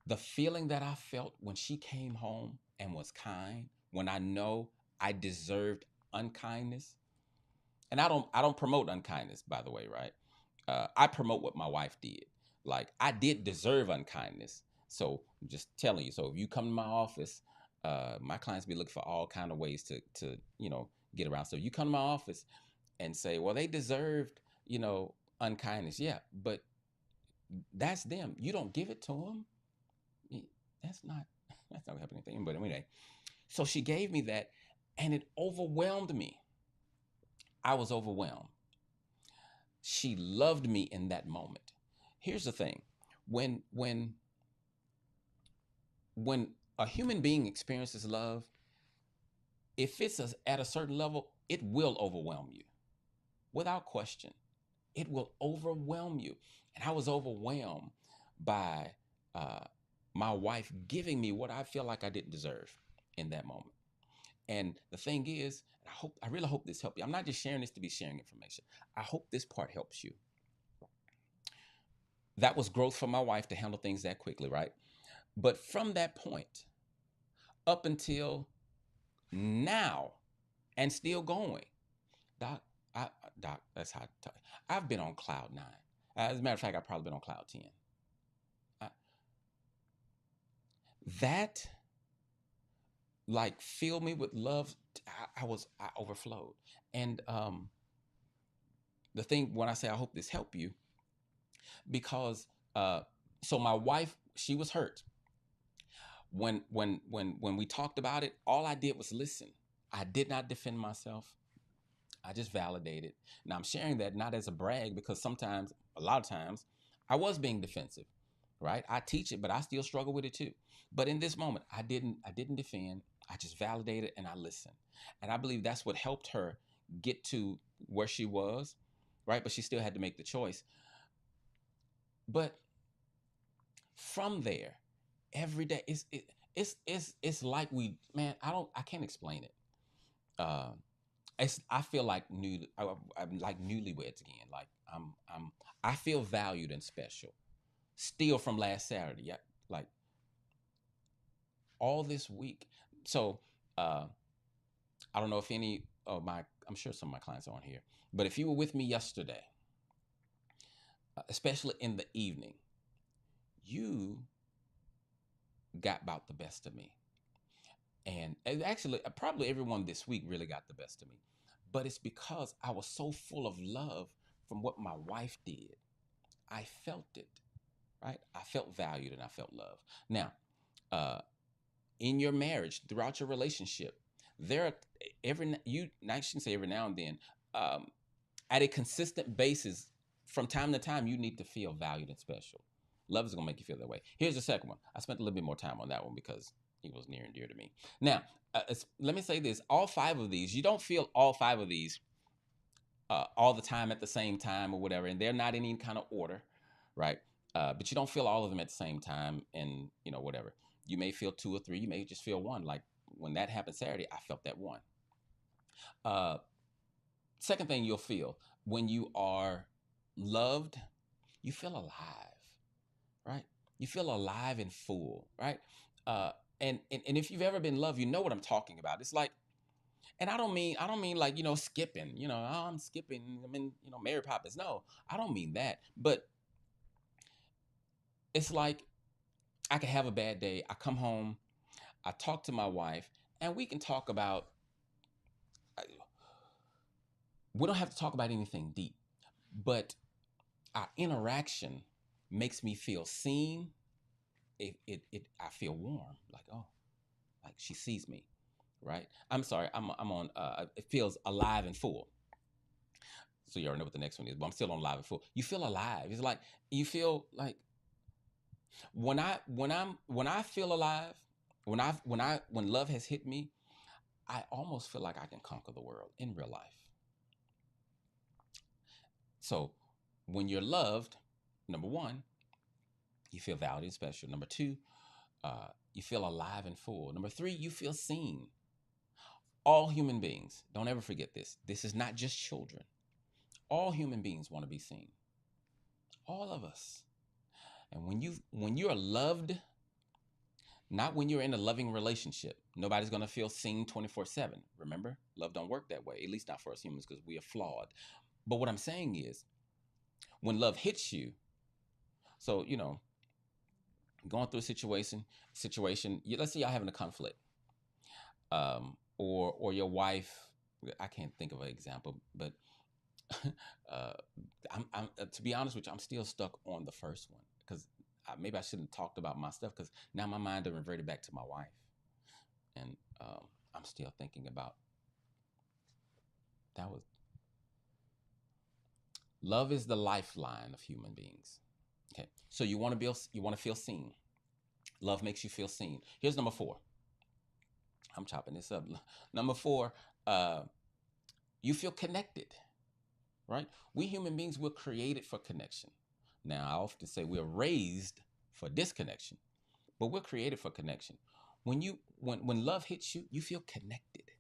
Speaker 1: the feeling that I felt when she came home and was kind, when I know I deserved unkindness, and I don't promote unkindness, by the way, right? I promote what my wife did. Like, I did deserve unkindness, so I'm just telling you. So if you come to my office, my clients be looking for all kind of ways to get around. So you come to my office and say, well, they deserved unkindness, yeah, but that's them. You don't give it to them. That's not that's not happening anything. But anyway, so she gave me that, and it overwhelmed me. I was overwhelmed. She loved me in that moment. Here's the thing: when when when a human being experiences love, if it's at a certain level, it will overwhelm you without question. It will overwhelm you. And I was overwhelmed by uh, my wife giving me what I feel like I didn't deserve in that moment. And the thing is, I really hope this helped you. I'm not just sharing this to be sharing information. I hope this part helps you. That was growth for my wife to handle things that quickly, right? But from that point, up until now and still going. Doc, Doc, that's how I've been on cloud nine. As a matter of fact, I've probably been on cloud 10. I, that, like, fill me with love. I overflowed. And the thing when I say I hope this help you, because so my wife, she was hurt when we talked about it. All I did was listen. I did not defend myself. I just validated. Now I'm sharing that not as a brag, because sometimes, a lot of times, I was being defensive, right? I teach it, but I still struggle with it too. But in this moment, I didn't defend. I just validated and I listened. And I believe that's what helped her get to where she was, right? But she still had to make the choice. But from there, every day, it's like man, I can't explain it. Uh, I feel like I'm like newlyweds again. Like I feel valued and special. Still from last Saturday, yeah, like all this week. So I don't know if any of I'm sure some of my clients are on here, but if you were with me yesterday, especially in the evening, you got about the best of me. And actually, probably everyone this week really got the best of me. But it's because I was so full of love from what my wife did. I felt it, right? I felt valued and I felt love. Now, in your marriage, throughout your relationship, there are I shouldn't say every now and then, at a consistent basis, from time to time, you need to feel valued and special. Love is going to make you feel that way. Here's the second one. I spent a little bit more time on that one because he was near and dear to me. Now, let me say this. All five of these, you don't feel all five of these all the time at the same time or whatever, and they're not in any kind of order, right? But you don't feel all of them at the same time, and whatever. You may feel two or three. You may just feel one. Like when that happened Saturday, I felt that one. Second thing you'll feel when you are loved, you feel alive, right? You feel alive and full, right? And if you've ever been loved, you know what I'm talking about. It's like, and I don't mean like skipping. Oh, I'm skipping. I'm in Mary Poppins. No, I don't mean that. But it's like I could have a bad day. I come home, I talk to my wife, and we can talk about. We don't have to talk about anything deep, but our interaction makes me feel seen. I feel warm, like, oh, like she sees me, right? I'm sorry, I'm on. It feels alive and full. So you already know what the next one is, but I'm still on alive and full. You feel alive. It's like you feel like when I feel alive, when love has hit me, I almost feel like I can conquer the world in real life. So when you're loved, number one, you feel valued and special. Number two, you feel alive and full. Number three, you feel seen. All human beings, don't ever forget this. This is not just children. All human beings want to be seen. All of us. And when you are loved, not when you're in a loving relationship, nobody's going to feel seen 24/7. Remember, love don't work that way, at least not for us humans, because we are flawed. But what I'm saying is, when love hits you, so going through a situation, let's say y'all having a conflict, or your wife. I can't think of an example, but I'm to be honest with you, I'm still stuck on the first one, because maybe I shouldn't have talked about my stuff, because now my mind has reverted back to my wife, and I'm still thinking about that. Was love is the lifeline of human beings. Okay, so you want to feel seen. Love makes you feel seen. Here's number 4. I'm chopping this up. Number 4, you feel connected, right? We human beings, we're created for connection. Now, I often say we're raised for disconnection, but we're created for connection. When love hits you, you feel connected,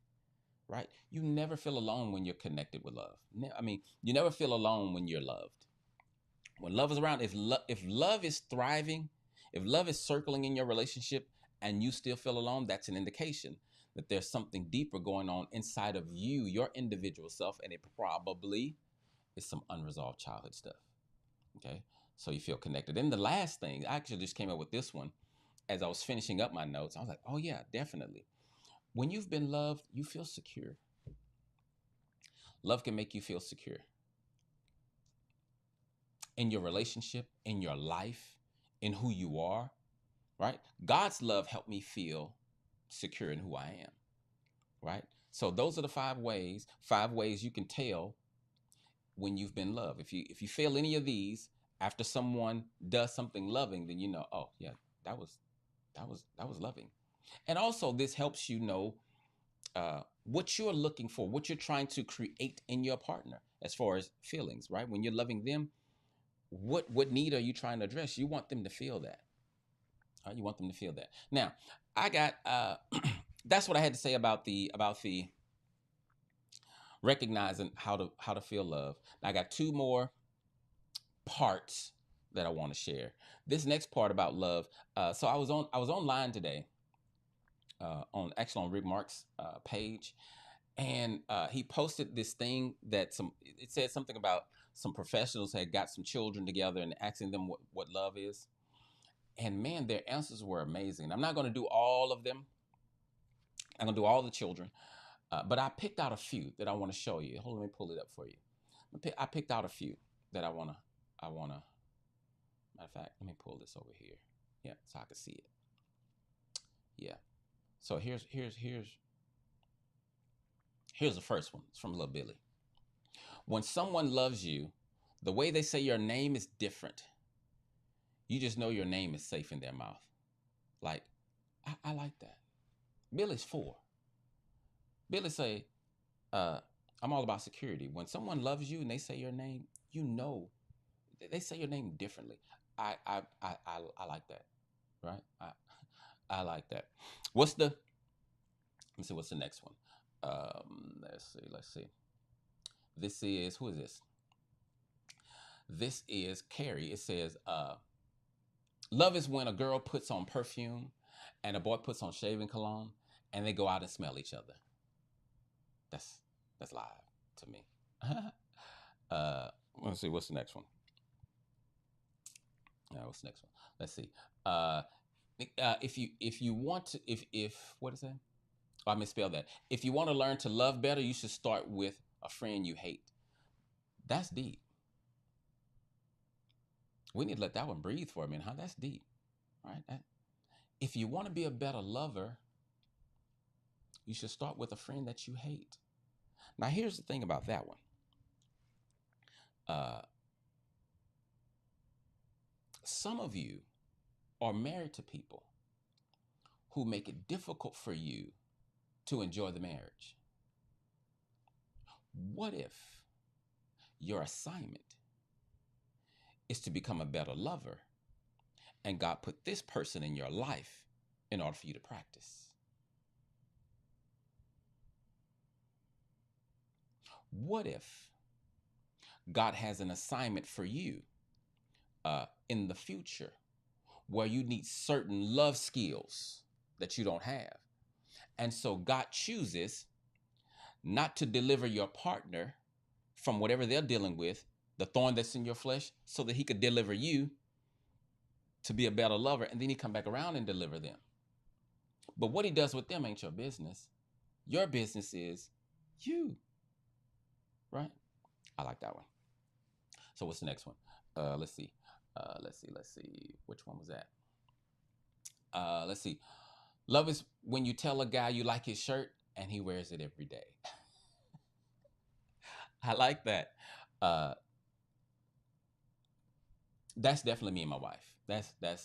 Speaker 1: right? You never feel alone when you're connected with love. I mean, you never feel alone when you're loved. When love is around, if love is thriving, if love is circling in your relationship, and you still feel alone, that's an indication that there's something deeper going on inside of you, your individual self, and it probably is some unresolved childhood stuff. Okay. So you feel connected. Then the last thing, I actually just came up with this one as I was finishing up my notes. I was like, oh, yeah, definitely. When you've been loved, you feel secure. Love can make you feel secure in your relationship, in your life, in who you are, right? God's love helped me feel secure in who I am, right? So those are the five ways you can tell when you've been loved. If you fail any of these after someone does something loving, then you know, oh yeah, that was loving. And also this helps you know what you're looking for, what you're trying to create in your partner as far as feelings, right? When you're loving them, what need are you trying to address? You want them to feel that. Right? You want them to feel that. Now, I got that's what I had to say about the recognizing how to feel love. I got two more parts that I want to share. This next part about love. So I was online today, on Rick Mark's page, and he posted this thing that it said something about some professionals had got some children together and asking them what love is. And man, their answers were amazing. I'm not going to do all of them. I'm going to do all the children, but I picked out a few that I want to show you. Hold on, let me pull it up for you. I picked out a few that I want to. Matter of fact, let me pull this over here. Yeah, so I can see it. Yeah. So here's the first one. It's from Lil Billy. When someone loves you, the way they say your name is different. You just know your name is safe in their mouth. Like, I like that. Billy's 4. Billy say, I'm all about security. When someone loves you and they say your name, you know, they say your name differently. I like that, right? I like that. Let me see, what's the next one? Let's see. Who is this? This is Carrie. It says, love is when a girl puts on perfume and a boy puts on shaving cologne and they go out and smell each other. That's live to me. Let's see, what's the next one? What's the next one? Let's see. If you want to, if what is that? Oh, I misspelled that. If you want to learn to love better, you should start with a friend you hate. That's deep. We need to let that one breathe for a minute, huh? That's deep, right? If you want to be a better lover, you should start with a friend that you hate. Now, here's the thing about that one. Some of you are married to people who make it difficult for you to enjoy the marriage. What if your assignment is to become a better lover and God put this person in your life in order for you to practice? What if God has an assignment for you in the future where you need certain love skills that you don't have? And so God chooses not to deliver your partner from whatever they're dealing with, the thorn that's in your flesh, so that he could deliver you to be a better lover, and then he come back around and deliver them. But what he does with them ain't your business. Your business is you, right? I like that one. So what's the next one? Let's see. Which one was that? Let's see. Love is when you tell a guy you like his shirt and he wears it every day. I like that. Uh, that's definitely me and my wife. That's let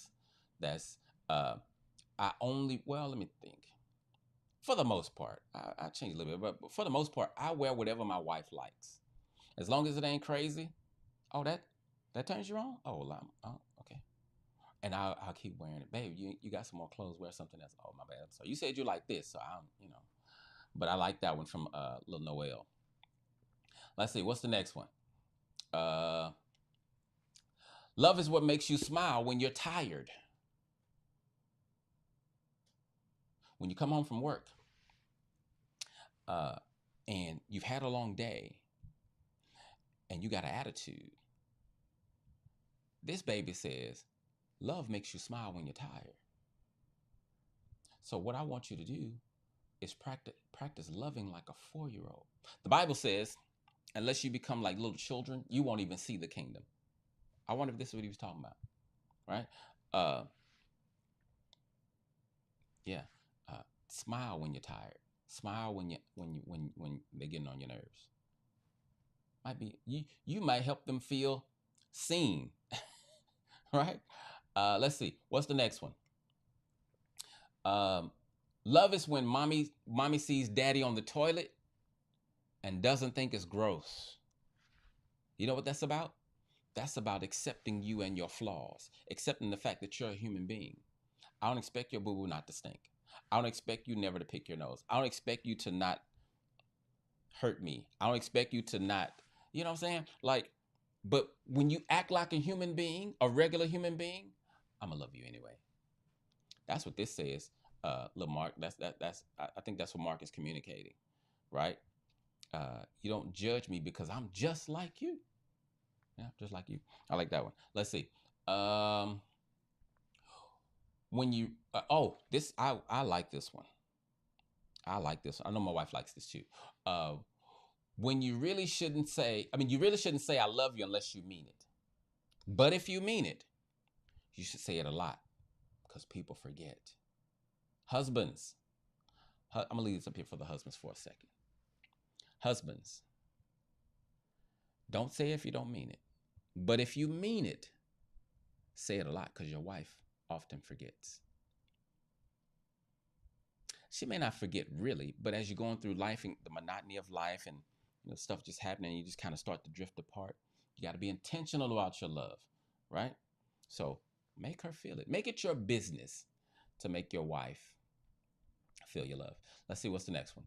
Speaker 1: me think. For the most part, I change a little bit, but for the most part, I wear whatever my wife likes. As long as it ain't crazy. Oh, that turns you on? Oh, okay. And I'll keep wearing it. Babe, you got some more clothes, wear something else. Oh, my bad. So you said you like this, so I'm. But I like that one from Lil Noel. Let's see, what's the next one? Love is what makes you smile when you're tired. When you come home from work, uh, and you've had a long day and you got an attitude, this baby says, love makes you smile when you're tired. So what I want you to do is practice loving like a 4-year-old. The Bible says, unless you become like little children, you won't even see the kingdom. I wonder if this is what he was talking about, right? Uh, yeah. Smile when you're tired. Smile when they're getting on your nerves. Might be you might help them feel seen, right? Let's see. What's the next one? Um, love is when mommy sees daddy on the toilet and doesn't think it's gross. You know what that's about? That's about accepting you and your flaws, accepting the fact that you're a human being. I don't expect your boo boo not to stink. I don't expect you never to pick your nose. I don't expect you to not hurt me. I don't expect you to not, you know what I'm saying? Like, but when you act like a human being, a regular human being, I'm gonna love you anyway. That's what this says, little Mark. I think that's what Mark is communicating, right? You don't judge me because I'm just like you. Yeah, just like you. I like that one. Let's see. Um, when you this I like this one. I like this one. I know my wife likes this too. Uh, when you really shouldn't say, I mean, you really shouldn't say I love you unless you mean it. But if you mean it, you should say it a lot because people forget. Husbands, I'm gonna leave this up here for the husbands for a second. Husbands, don't say it if you don't mean it. But if you mean it, say it a lot because your wife often forgets. She may not forget really, but as you're going through life and the monotony of life and stuff just happening, you just kind of start to drift apart. You got to be intentional about your love, right? So make her feel it. Make it your business to make your wife feel your love. Let's see what's the next one.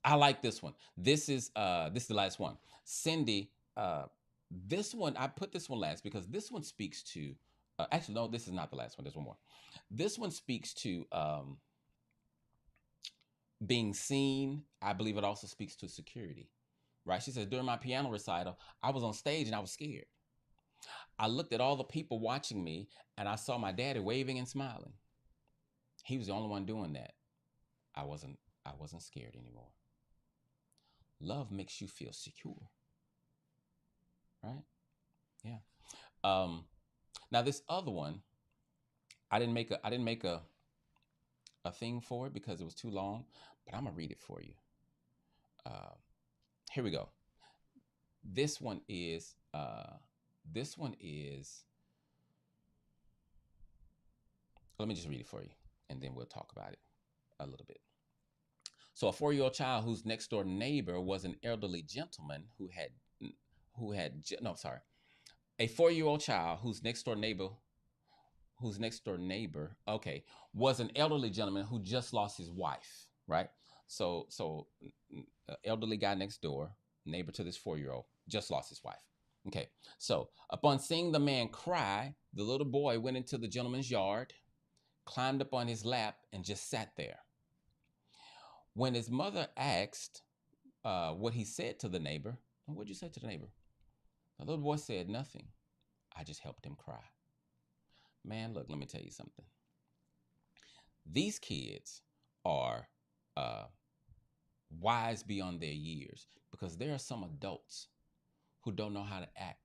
Speaker 1: I like this one. This is the last one. Cindy, this one I put this one last because this one speaks to. Actually, no, this is not the last one. There's one more. This one speaks to being seen. I believe it also speaks to security, right? She says, during my piano recital, I was on stage and I was scared. I looked at all the people watching me and I saw my daddy waving and smiling. He was the only one doing that. I wasn't scared anymore. Love makes you feel secure, right? Yeah. Now this other one, I didn't make a thing for it because it was too long, but I'm gonna read it for you. Uh, here we go. This one is let me just read it for you and then we'll talk about it a little bit. So a 4-year-old child whose next door neighbor was an elderly gentleman a 4-year-old child whose next door neighbor okay, was an elderly gentleman who just lost his wife, right? So elderly guy next door, neighbor to this 4-year-old, just lost his wife. Okay, so upon seeing the man cry, the little boy went into the gentleman's yard, climbed up on his lap, and just sat there. When his mother asked what he said to the neighbor, what'd you say to the neighbor? The little boy said nothing. I just helped him cry. Man, look, let me tell you something. These kids are wise beyond their years because there are some adults who don't know how to act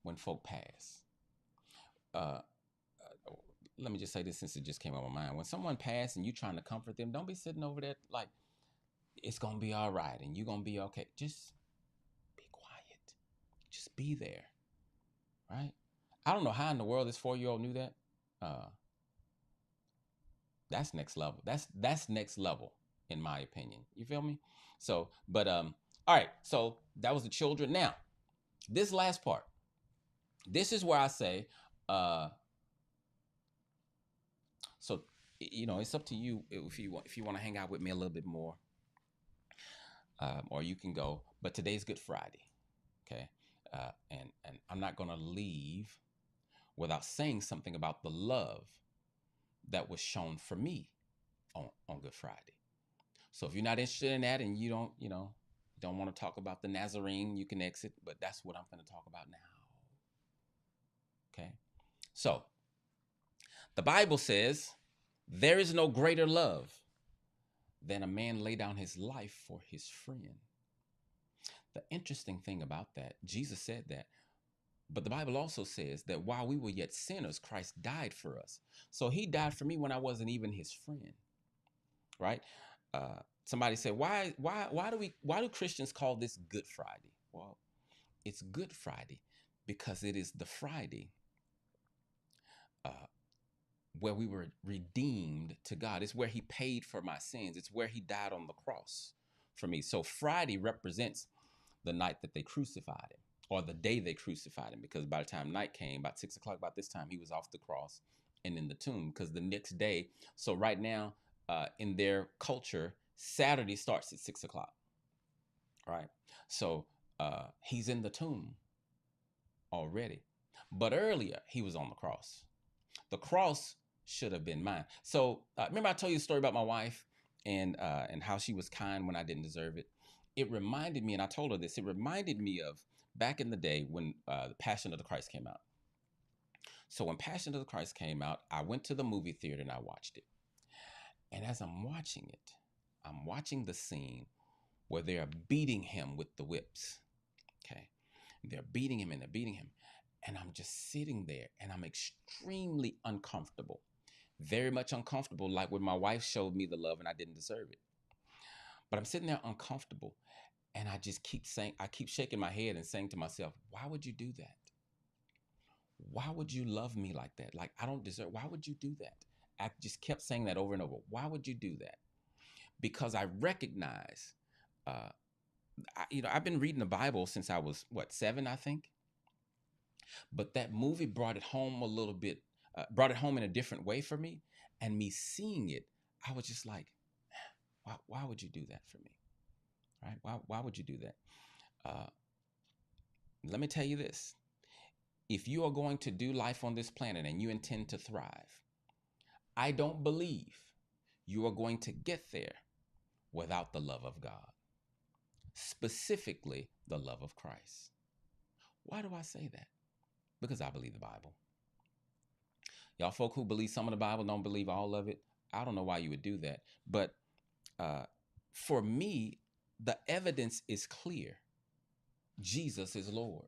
Speaker 1: when folk pass. Let me just say this since it just came on my mind. When someone passes and you're trying to comfort them, don't be sitting over there like it's going to be all right and you're going to be okay. Just be quiet. Just be there, right? I don't know how in the world this 4-year-old knew that. That's next level. That's next level in my opinion. You feel me? So, but all right. So that was the children. Now, this last part. This is where I say, so it's up to you if you want to hang out with me a little bit more, or you can go. But today's Good Friday, okay? And I'm not gonna leave without saying something about the love that was shown for me on Good Friday. So if you're not interested in that and you don't want to talk about the Nazarene, you can exit, but that's what I'm going to talk about now. Okay? So the Bible says there is no greater love than a man lay down his life for his friend. The interesting thing about that, Jesus said that, but the Bible also says that while we were yet sinners, Christ died for us. So he died for me when I wasn't even his friend, right? Somebody said, why do Christians call this Good Friday? Well, it's Good Friday because it is the Friday where we were redeemed to God. It's where he paid for my sins. It's where he died on the cross for me. So Friday represents the night that they crucified him, or the day they crucified him, because by the time night came, about 6 o'clock, about this time, he was off the cross and in the tomb, because the next day, so right now, in their culture, Saturday starts at 6 o'clock, right? So he's in the tomb already. But earlier, he was on the cross. The cross should have been mine. So remember I told you a story about my wife and how she was kind when I didn't deserve it. It reminded me, and I told her this, it reminded me of back in the day when the Passion of the Christ came out. So when Passion of the Christ came out, I went to the movie theater and I watched it. And as I'm watching it, I'm watching the scene where they are beating him with the whips. Okay. They're beating him and they're beating him. And I'm just sitting there and I'm extremely uncomfortable. Very much uncomfortable, like when my wife showed me the love and I didn't deserve it. But I'm sitting there uncomfortable. And I just keep saying, I keep shaking my head and saying to myself, why would you do that? Why would you love me like that? Like, I don't deserve, why would you do that? I just kept saying that over and over. Why would you do that? Because I recognize, I've been reading the Bible since I was, 7, I think. But that movie brought it home a little bit, brought it home in a different way for me. And me seeing it, I was just like, why would you do that for me? Right? Why would you do that? Let me tell you this. If you are going to do life on this planet and you intend to thrive, I don't believe you are going to get there without the love of God, specifically the love of Christ. Why do I say that? Because I believe the Bible. Y'all folk who believe some of the Bible don't believe all of it. I don't know why you would do that. But for me, the evidence is clear. Jesus is Lord.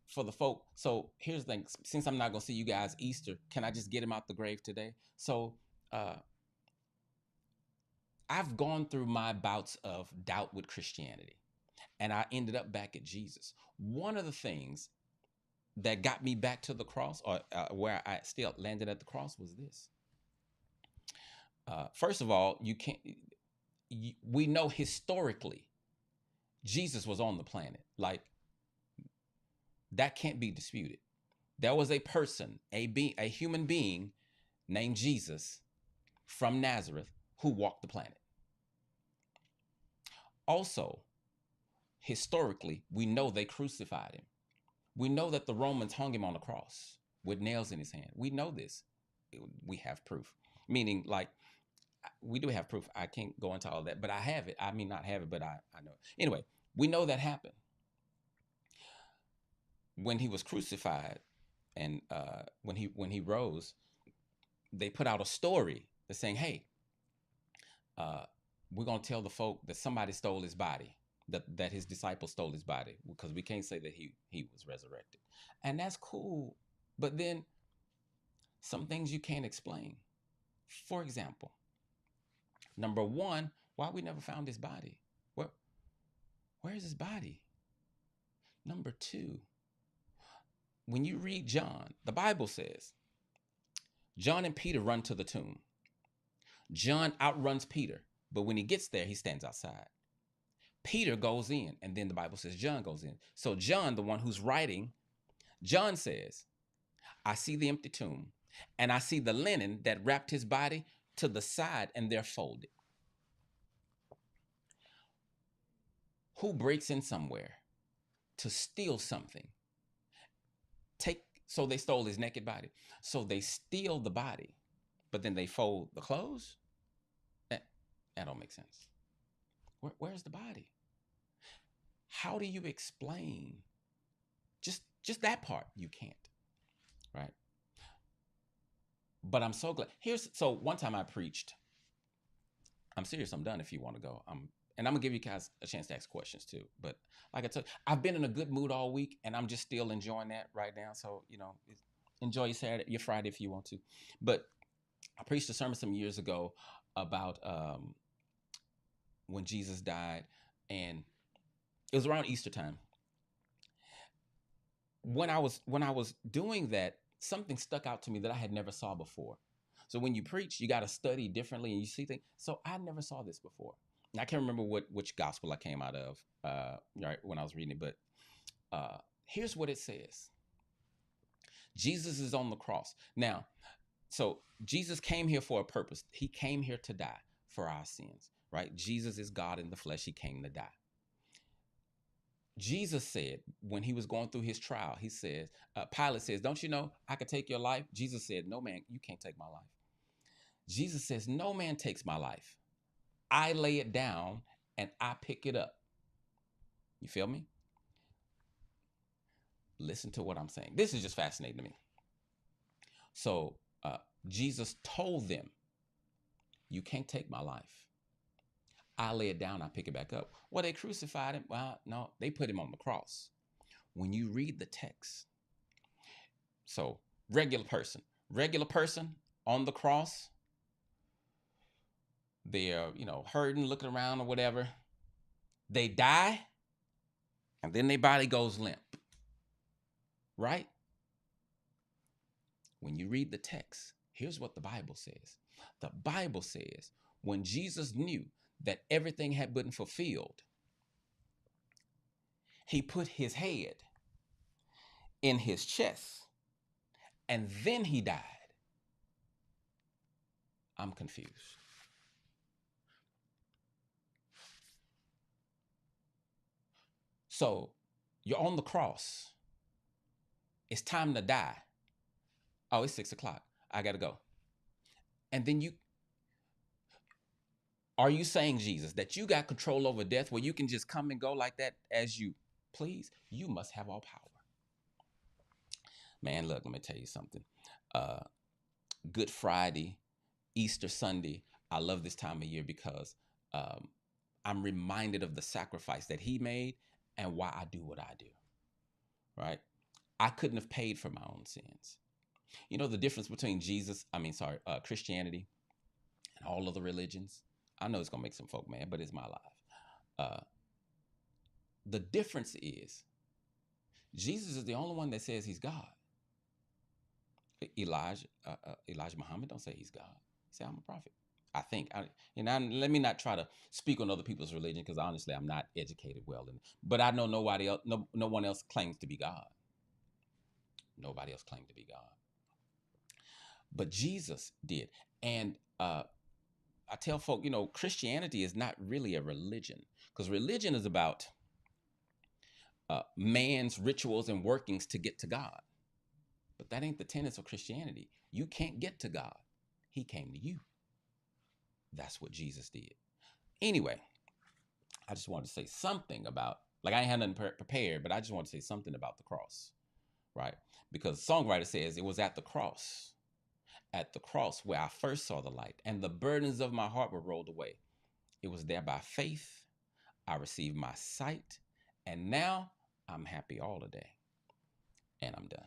Speaker 1: For the folk, so here's the thing. Since I'm not going to see you guys Easter, can I just get him out the grave today? So I've gone through my bouts of doubt with Christianity, and I ended up back at Jesus. One of the things that got me back to the cross, or where I still landed at the cross, was this. First of all, we know historically Jesus was on the planet. Like, that can't be disputed. There was a person, a human being named Jesus from Nazareth who walked the planet. Also, historically, we know they crucified him. We know that the Romans hung him on the cross with nails in his hand. We know this. We have proof. Meaning, like, we do have proof. I can't go into all that, but I have it. I mean, not have it, but I know it. Anyway, we know that happened. When he was crucified and when he rose, they put out a story that's saying, hey, we're going to tell the folk that somebody stole his body, that his disciples stole his body, because we can't say that he was resurrected. And that's cool. But then some things you can't explain. For example, number one, why we never found his body? Where's his body? Number two, when you read John, the Bible says, John and Peter run to the tomb. John outruns Peter, but when he gets there, he stands outside. Peter goes in, and then the Bible says John goes in. So John, the one who's writing, John says, I see the empty tomb, and I see the linen that wrapped his body to the side, and they're folded. Who breaks in somewhere to steal something, take So they stole his naked body. So they steal the body, but then they fold the clothes. That, that don't make sense. Where's the body? How do you explain just that part? You can't, right? But I'm so glad. So one time I preached. I'm serious. I'm done. If you want to go, and I'm gonna give you guys a chance to ask questions too. But like I told you, I've been in a good mood all week, and I'm just still enjoying that right now. So enjoy your Saturday, your Friday if you want to. But I preached a sermon some years ago about when Jesus died, and it was around Easter time. When I was doing that, something stuck out to me that I had never saw before. So when you preach, you got to study differently, and you see things. So I never saw this before. And I can't remember which gospel I came out of right when I was reading it, but here's what it says: Jesus is on the cross now. So Jesus came here for a purpose. He came here to die for our sins, right? Jesus is God in the flesh. He came to die. Jesus said when he was going through his trial, he says, Pilate says, don't you know I could take your life? Jesus said, no, man, you can't take my life. Jesus says, no man takes my life. I lay it down and I pick it up. You feel me? Listen to what I'm saying. This is just fascinating to me. So Jesus told them, you can't take my life. I lay it down, I pick it back up. Well, they crucified him. Well, no, they put him on the cross. When you read the text, so regular person on the cross, they're, hurting, looking around or whatever. They die, and then their body goes limp, right? When you read the text, here's what the Bible says. The Bible says when Jesus knew that everything had been fulfilled, he put his head in his chest, and then he died. I'm confused. So you're on the cross. It's time to die. Oh, it's 6:00. I got to go. And then are you saying, Jesus, that you got control over death where you can just come and go like that as you please? You must have all power. Man, look, let me tell you something. Good Friday, Easter Sunday, I love this time of year because I'm reminded of the sacrifice that he made and why I do what I do, right? I couldn't have paid for my own sins. You know the difference between Christianity and all other religions? I know it's going to make some folk mad, but it's my life. The difference is Jesus is the only one that says he's God. Elijah Muhammad don't say he's God. He said, I'm a prophet. I think. Let me not try to speak on other people's religion because honestly, I'm not educated well in it. But I know nobody else, no one else claims to be God. Nobody else claimed to be God. But Jesus did. And I tell folk, Christianity is not really a religion because religion is about man's rituals and workings to get to God. But that ain't the tenets of Christianity. You can't get to God. He came to you. That's what Jesus did. Anyway, I just wanted to say something about, like I ain't had nothing prepared, but I just want to say something about the cross, right? Because the songwriter says it was at the cross where I first saw the light and the burdens of my heart were rolled away. It was there by faith I received my sight, and now I'm happy all the day. And I'm done.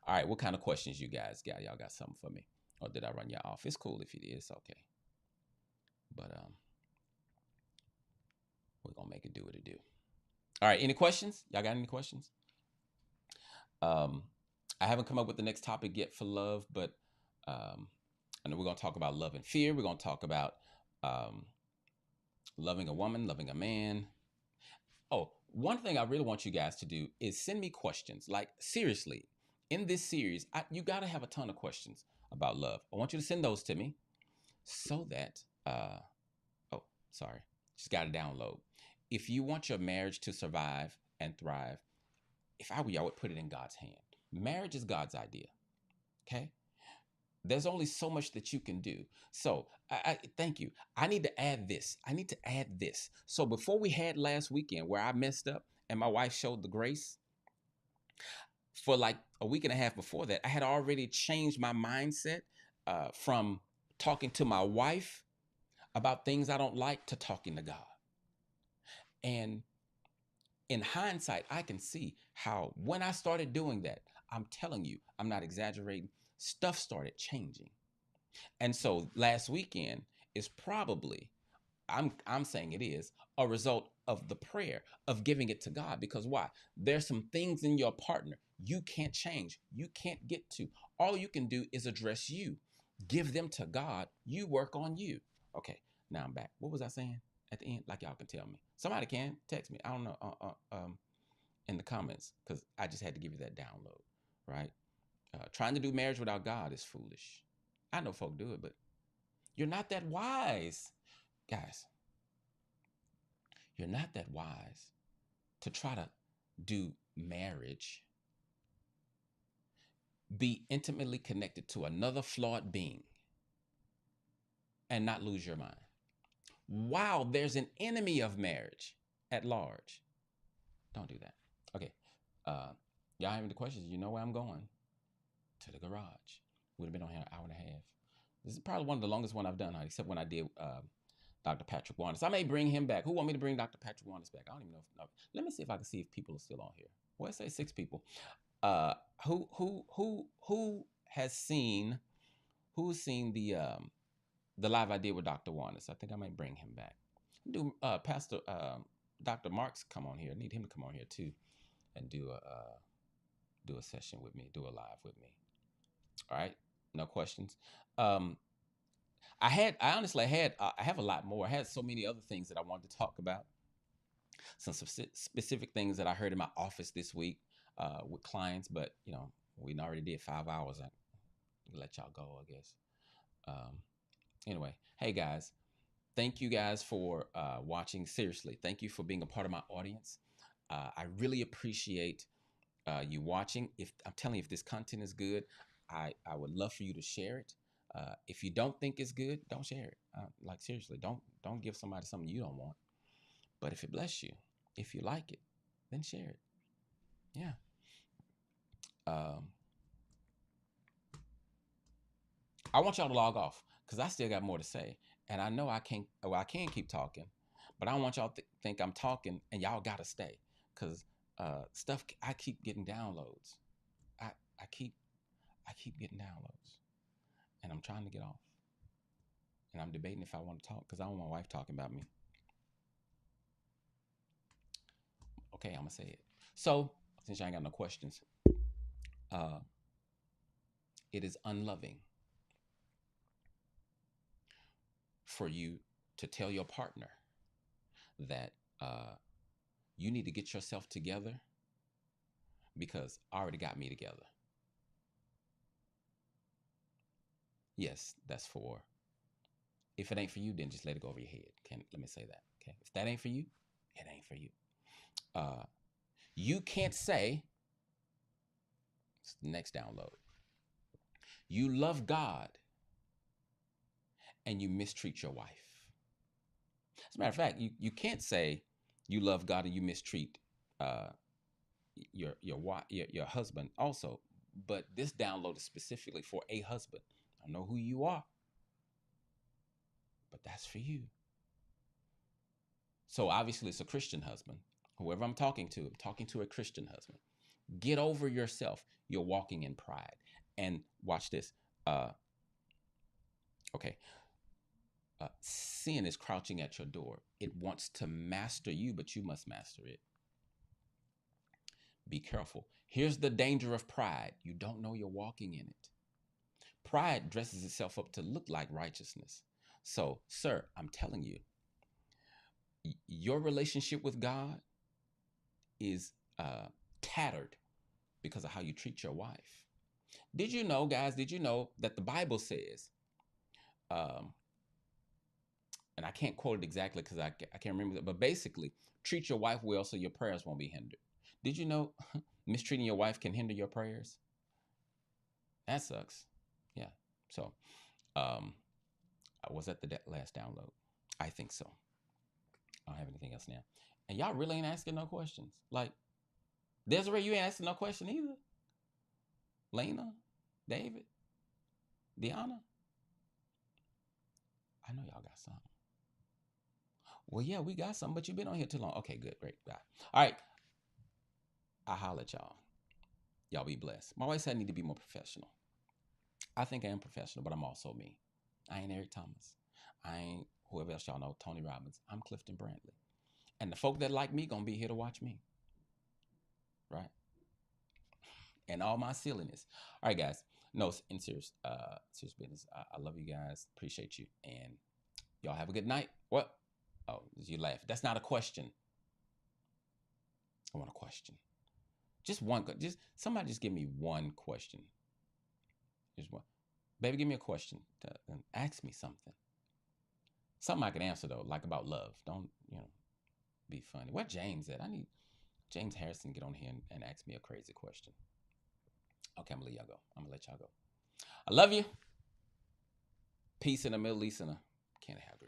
Speaker 1: All right, what kind of questions you guys got? Y'all got something for me? Or did I run y'all off? It's cool if it is, okay. But we're gonna make it do what it do. All right, any questions? Y'all got any questions? I haven't come up with the next topic yet for love, but I know we're gonna talk about love and fear. We're gonna talk about loving a woman, loving a man. Oh, one thing I really want you guys to do is send me questions. Like seriously, in this series, you got to have a ton of questions about love. I want you to send those to me so that, just got to download. If you want your marriage to survive and thrive, if I were you, I would put it in God's hand. Marriage is God's idea. Okay. There's only so much that you can do. So I thank you. I need to add this. I need to add this. So before we had last weekend where I messed up and my wife showed the grace, for like a week and a half before that, I had already changed my mindset from talking to my wife about things I don't like to talking to God. And in hindsight, I can see how when I started doing that, I'm telling you, I'm not exaggerating, stuff started changing. And so last weekend is probably, I'm saying it is a result of the prayer of giving it to God. Because why? There's some things in your partner you can't change, you can't get to. All you can do is address you, give them to God, you work on you. Okay, now I'm back. What was I saying at the end? Like y'all can tell me. Somebody can text me. I don't know in the comments, because I just had to give you that download, right? Trying to do marriage without God is foolish. I know folk do it, but you're not that wise, guys. You're not that wise to try to do marriage, be intimately connected to another flawed being, and not lose your mind. Wow, there's an enemy of marriage at large. Don't do that. Okay. Y'all have any questions? You know where I'm going. To the garage. Would have been on here an hour and a half. This is probably one of the longest one I've done, except when I did Dr. Patrick Warnes. I may bring him back. Who want me to bring Dr. Patrick Warnes back? I don't even know. Let me see if I can see if people are still on here. Well, I say 6 people. Who has seen the live I did with Dr. Warnes? I think I might bring him back. Do Pastor Dr. Marks come on here? I need him to come on here too, and do a session with me, do a live with me. All right, no questions. I have a lot more. I had so many other things that I wanted to talk about. Some specific things that I heard in my office this week with clients, but we already did 5 hours. I let y'all go, I guess. Anyway, hey guys, thank you guys for watching. Seriously, thank you for being a part of my audience. I really appreciate you watching. If I'm telling you, if this content is good, I would love for you to share it. If you don't think it's good, don't share it. Like seriously, don't give somebody something you don't want. But if it bless you, if you like it, then share it. Yeah. I want y'all to log off because I still got more to say, and I know I can't. Well, I can keep talking, but I don't want y'all to think I'm talking, and y'all gotta stay because stuff. I keep getting downloads. I keep getting downloads, and I'm trying to get off. And I'm debating if I want to talk because I don't want my wife talking about me. Okay, I'm gonna say it. So since I ain't got no questions, it is unloving for you to tell your partner that you need to get yourself together because I already got me together. Yes, that's for. If it ain't for you, then just let it go over your head. Let me say that. Okay, if that ain't for you, it ain't for you. You can't say. Next download. You love God and you mistreat your wife. As a matter of fact, you can't say you love God and you mistreat your husband also. But this download is specifically for a husband. I don't know who you are, but that's for you. So obviously it's a Christian husband. Whoever I'm talking to a Christian husband. Get over yourself. You're walking in pride. And watch this. Okay. Sin is crouching at your door. It wants to master you, but you must master it. Be careful. Here's the danger of pride. You don't know you're walking in it. Pride dresses itself up to look like righteousness. So, sir, I'm telling you, your relationship with God is tattered because of how you treat your wife. Did you know, guys, that the Bible says, and I can't quote it exactly because I can't remember that, but basically, treat your wife well so your prayers won't be hindered. Did you know Mistreating your wife can hinder your prayers. That sucks. Yeah. So, I was at the last download. I think so. I don't have anything else now. And y'all really ain't asking no questions. Like, Desiree, you ain't asking no question either. Lena, David, Deanna. I know y'all got something. Well, yeah, we got something, but you've been on here too long. Okay, good, great. Bye. All right. I'll holler at y'all. Y'all be blessed. My wife said I need to be more professional. I think I am professional, but I'm also me. I ain't Eric Thomas. I ain't whoever else y'all know, Tony Robbins. I'm Clifton Brantley. And the folk that like me gonna be here to watch me. Right? And all my silliness. All right, guys. No, in serious business. I love you guys. Appreciate you. And y'all have a good night. What? Oh, you laugh. That's not a question. I want a question. Just one. Just somebody just give me one question. Just one. Baby, give me a question. Ask me something. Something I can answer though, like about love. Don't, be funny. Where James at? I need James Harrison to get on here and ask me a crazy question. Okay, I'm gonna let y'all go. I love you. Peace in the Middle East and a can of have